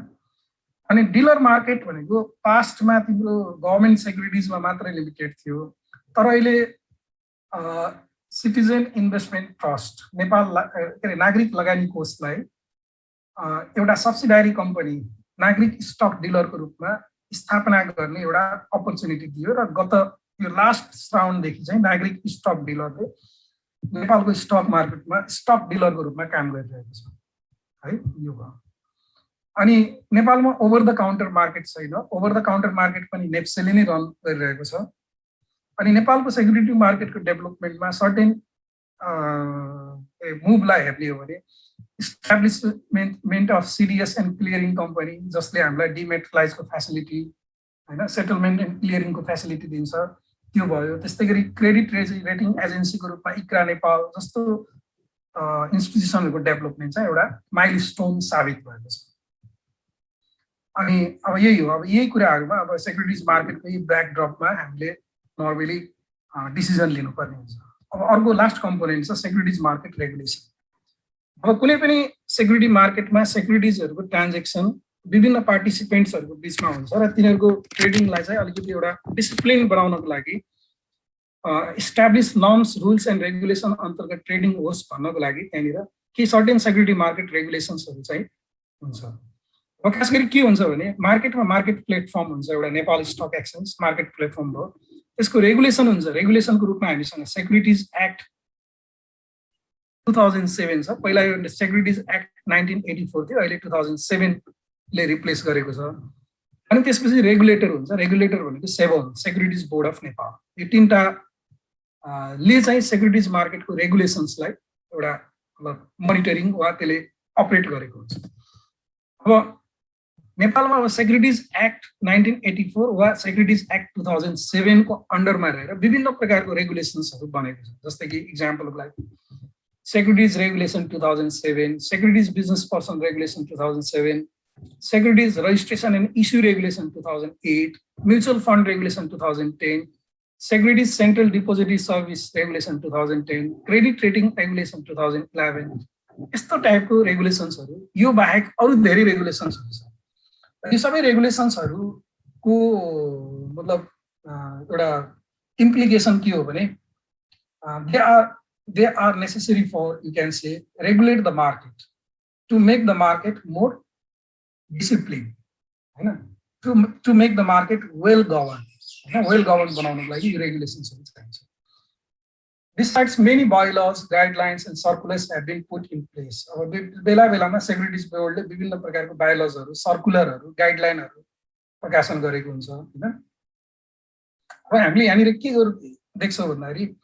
अनि डिलर मार्केट भनेको पास्टमा तिम्रो गभर्मेन्ट सेक्युरिटिजमा मात्रै लिमिटेड थियो, तर अहिले सिटिजन इन्भेस्टमेन्ट ट्रस्ट नेपाल के अरे नागरिक लगानी कोषलाई एउटा सब्सिडारी कम्पनी नागरिक स्टक डिलरको रूपमा स्थापना गर्ने एउटा अपर्च्युनिटी दियो र गत यो लास्ट राउन्डदेखि चाहिँ नागरिक स्टक डिलरले नेपालको स्टक मार्केटमा स्टक डिलरको रूपमा काम गरिरहेको छ है। यो भयो। अनि नेपालमा ओभर द काउन्टर मार्केट छैन, ओभर द काउन्टर मार्केट पनि नेप्सेले नै रन गरिरहेको छ। अनि नेपालको सेक्युरिटी मार्केटको डेभलपमेन्टमा सर्टेन मुभलाई हेर्ने हो भने establishment of CDS and clearing company, जसले हामीलाई डिमेटलाइजको फेसिलिटी होइन, सेटलमेन्ट एन्ड क्लियरिङको फेसिलिटी दिन्छ, त्यो भयो। त्यस्तै गरी क्रेडिट रेटिङ एजेन्सीको रूपमा इक्रा नेपाल जस्तो इन्स्टिट्युसनहरूको डेभलपमेन्ट चाहिँ एउटा माइलस्टोन साबित भएको छ। अनि अब यही हो, अब यही कुराहरूमा अब सेक्युरिटिज मार्केटको यही ब्याकड्रपमा हामीले नर्मली डिसिजन लिनुपर्ने हुन्छ। अब अर्को लास्ट कम्पोनेन्ट छ सेक्युरिटिज मार्केट रेगुलेसन। अब कुनै पनि सेक्युरिटी मार्केटमा सेक्युरिटिजहरूको ट्रान्जेक्सन विभिन्न पार्टिसिपेन्ट्सहरूको बिचमा हुन्छ र तिनीहरूको ट्रेडिङलाई चाहिँ अलिकति एउटा डिसिप्लिन बनाउनको लागि establish norms rules and regulation अन्तर्गत ट्रेडिङ होस् भन्नको लागि त्यहाँनिर केही सर्टेन सेक्युरिटी मार्केट रेगुलेसन्सहरू चाहिँ हुन्छ। अब खास गरी के हुन्छ भने मार्केटमा मार्केट प्लेटफर्म हुन्छ, एउटा Nepal stock exchange market platform हो, त्यसको रेगुलेसन हुन्छ। रेगुलेसनको रूपमा हामीसँग सेक्युरिटिज एक्ट 2007 छ। पहिला यो सेक्युरिटिज एक्ट 1984 थियो, अहिले 2007 ले रिप्लेस गरेको छ। अनि त्यसपछि रेगुलेटर हुन्छ, रेगुलेटर भनेको seven, securities board of Nepal. यो तीनटा ले चाहिँ सेक्युरिटिज मार्केटको रेगुलेसन्सलाई एउटा मोनिटरिङ वा त्यसले अपरेट गरेको हुन्छ। अब नेपालमा अब सेक्युरिटिज एक्ट 1984 वा सेक्युरिटिज एक्ट 2007 को अन्डरमा रहेर विभिन्न प्रकारको रेगुलेसन्सहरू बनेको छ। जस्तै कि इक्जाम्पलको लागि securities regulation 2007, securities business person regulation 2007, securities registration and issue regulation 2008, mutual fund regulation 2010, securities central depository service regulation 2010, credit rating regulation 2011, यस्तो टाइपको रेगुलेसन्सहरू। यो बाहेक अरू धेरै रेगुलेसन्सहरू छ। यो सबै रेगुलेसन्सहरूको मतलब एउटा इम्प्लिकेसन के हो भने they are necessary for, you can say, regulate the market, to make the market more disciplined, to make the market well governed, well governed बनाउनको लागि यो रेगुलेसन्सहरू चाहिन्छ। Besides, many bylaws, guidelines and circulars have been put in place. अब बेला बेलामा securities बोर्डले विभिन्न प्रकारको बायोलजहरू, सर्कुलरहरू, गाइडलाइनहरू प्रकाशन गरेको हुन्छ हैन। अब हामीले यहाँनिर के देख्छौँ भन्दाखेरि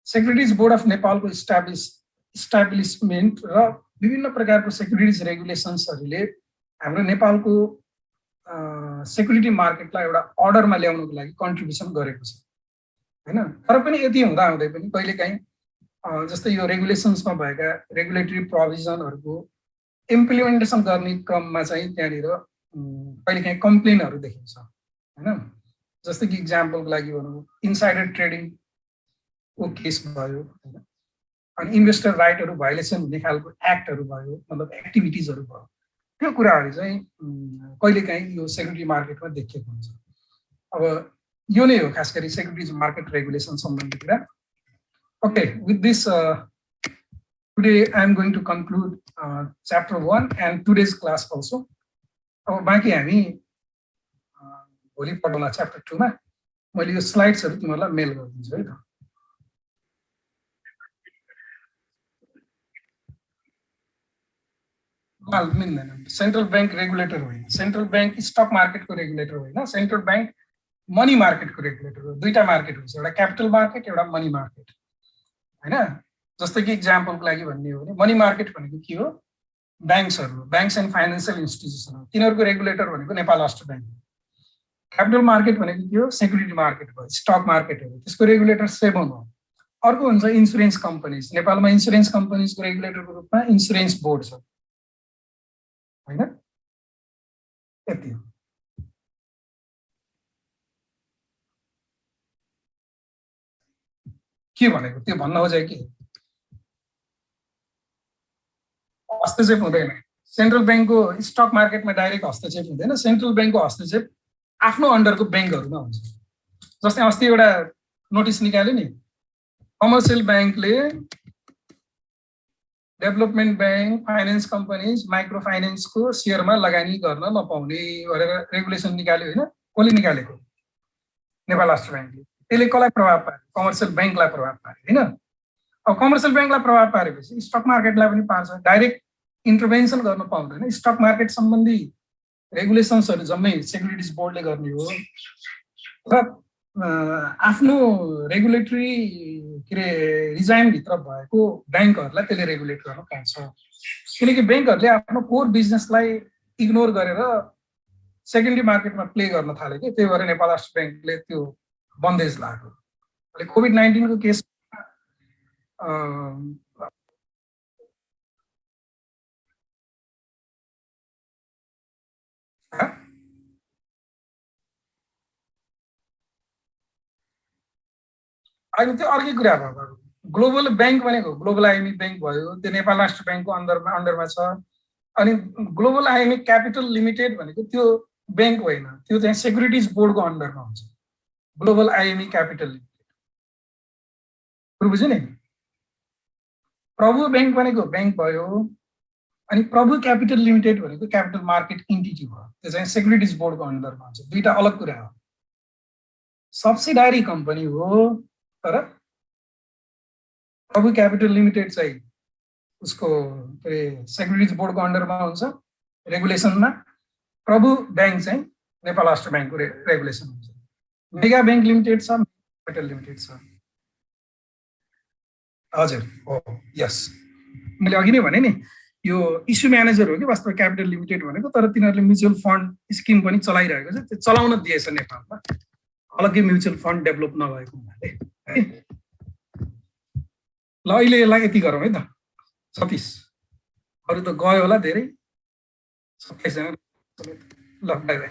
सेक्युरिटिज बोर्ड अफ नेपालको इस्टाब्लिसमेन्ट र विभिन्न प्रकारको सेक्युरिटिज रेगुलेसन्सहरूले हाम्रो नेपालको सेक्युरिटी मार्केटलाई एउटा अर्डरमा ल्याउनको लागि कन्ट्रिब्युसन गरेको छ हैन। तर पनि यति हुँदा हुँदै पनि कहिलेकाहीँ जस्तै यो रेगुलेसन्समा भएका रेगुलेटरी प्रोभिजनहरूको इम्प्लिमेन्टेसन गर्ने क्रममा चाहिँ त्यहाँनिर कहिलेकाहीँ कम्प्लेनहरू देखिन्छ हैन। जस्तै कि इक्जाम्पलको लागि भनौँ इनसाइडर ट्रेडिङ को केस भयो हैन, अनि इन्भेस्टर राइटहरु भायोलेसन हुने खालको एक्टहरु भयो, मतलब एक्टिभिटिजहरु भयो, त्यो कुराहरु चाहिँ कहिलेकाहीँ यो सेक्युरिटी मार्केटमा देखिएको हुन्छ। अब यो नै हो खास गरी सेक्युरिटीज मार्केट रेगुलेसन सम्बन्धी कुरा। Okay, with this today I am going to conclude chapter 1 and today's class also. अब बाँकी हामी भोलि पढौँला च्याप्टर 2 मा। मैले यो स्लाइड्सहरु तिमीहरुलाई मेल गरिदिन्छु है त। मिल्दैन, सेन्ट्रल बैंक रेगुलेटर होइन, सेन्ट्रल बैंक स्टक मार्केटको रेगुलेटर होइन, सेन्ट्रल बैंक मनी मार्केटको रेगुलेटर हो। दुईटा मार्केट हुन्छ, एउटा क्यापिटल मार्केट, एउटा मनी मार्केट हैन। जस्तै कि एक्जाम्पलको लागि भन्ने हो भने मनी मार्केट भनेको के हो, ब्याङ्क्सहरु, ब्याङ्क्स एन्ड फाइनान्शियल इन्स्टिट्युसन हो, तिनीहरुको रेगुलेटर भनेको नेपाल राष्ट्र बैंक हो। क्यापिटल मार्केट भनेको के हो, सेक्युरिटी मार्केट भयो, स्टक मार्केट हो, त्यसको रेगुलेटर सेबन हो। अर्को हुन्छ इन्स्योरेन्स कम्पनीज, नेपालमा इन्स्योरेन्स कम्पनीजको रेगुलेटरको रूपमा इन्स्योरेन्स बोर्ड छ हैन। यति हो। के भनेको त्यो भन्न खोजेको के हस्तक्षेप हुँदैन। सेन्ट्रल बैंकको स्टक मार्केटमा डाइरेक्ट हस्तक्षेप हुँदैन। सेन्ट्रल बैंकको हस्तक्षेप आफ्नो अन्डरको बैंकहरुमा हुन्छ। जस्तै अस्ति एउटा नोटिस निकाल्यो नि, कमर्सियल बैंकले development bank, finance companies, micro फाइनान्सको शेयरमा लगानी गर्न नपाउने भनेर रेगुलेसन निकाल्यो हैन। कसले निकालेको? नेपाल राष्ट्र बैंकले। त्यसले कसलाई प्रभाव पार्यो? कमर्सियल बैंकलाई प्रभाव पार्यो हैन। अब कमर्सियल बैंकलाई प्रभाव पारेपछि स्टक मार्केटलाई पनि पार्छ। डाइरेक्ट इन्टरभेन्सन गर्न पाउँदैन। स्टक मार्केट सम्बन्धी रेगुलेसन्सहरु जम्मै सेक्युरिटीज बोर्डले गर्ने हो र आफ्नो रेगुलेटरी के रे रिजाइन भित्र भएको बैंकहरुलाई त्यसले रेगुलेट गर्न पाउँछ। किनकि बैंकहरुले आफ्नो कोर बिजनेसलाई इग्नोर गरेर सेकेन्डरी मार्केटमा प्ले गर्न थाले के, त्यही भएर नेपाल राष्ट्र बैंकले त्यो बन्देज लाग्यो। अहिले कोभिड-19 को केस अहिले त्यो अर्कै कुरा भयो। ग्लोबल बैंक भनेको ग्लोबल आइएमएफ बैंक भयो, त्यो नेपाल राष्ट्र बैंकको अन्डरमा छ। अनि ग्लोबल आइएमएफ क्यापिटल लिमिटेड भनेको त्यो बैंक होइन, त्यो चाहिँ सेक्युरिटीज बोर्डको अन्डरमा हुन्छ। ग्लोबल आइएमएफ क्यापिटल लिमिटेड बुझ्यो नि। प्रभु बैंक भनेको बैंक भयो, अनि प्रभु क्यापिटल लिमिटेड भनेको क्यापिटल मार्केट इन्टिटी भयो, त्यो चाहिँ सेक्युरिटीज बोर्डको अन्डरमा हुन्छ। दुईटा अलग कुरा हो। सब्सिडारी कम्पनी हो, तर प्रभु क्यापिटल लिमिटेड चाहिँ उसको सेक्युरिटीज बोर्डको अन्डरमा हुन्छ रेगुलेसनमा। प्रभु बैंक चाहिँ नेपाल राष्ट्र बैंकको रेगुलेसन हुन्छ। मेगा बैंक लिमिटेड छ, क्यापिटल लिमिटेड छ। हजुर हो, यस। मैले अघि नै भने नि, यो इस्यु म्यानेजर हो कि वास्तव क्यापिटल लिमिटेड भनेको, तर तिनीहरूले म्युचुअल फन्ड स्किम पनि चलाइरहेको छ। त्यो चलाउन दिएछ नेपालमा, अलग्गै म्युचुअल फन्ड डेभलप नभएको हुनाले है। ल अहिले यसलाई यति गरौँ है त। 36 अरू त गयो होला धेरै, 27 जना। ल बाई बाई।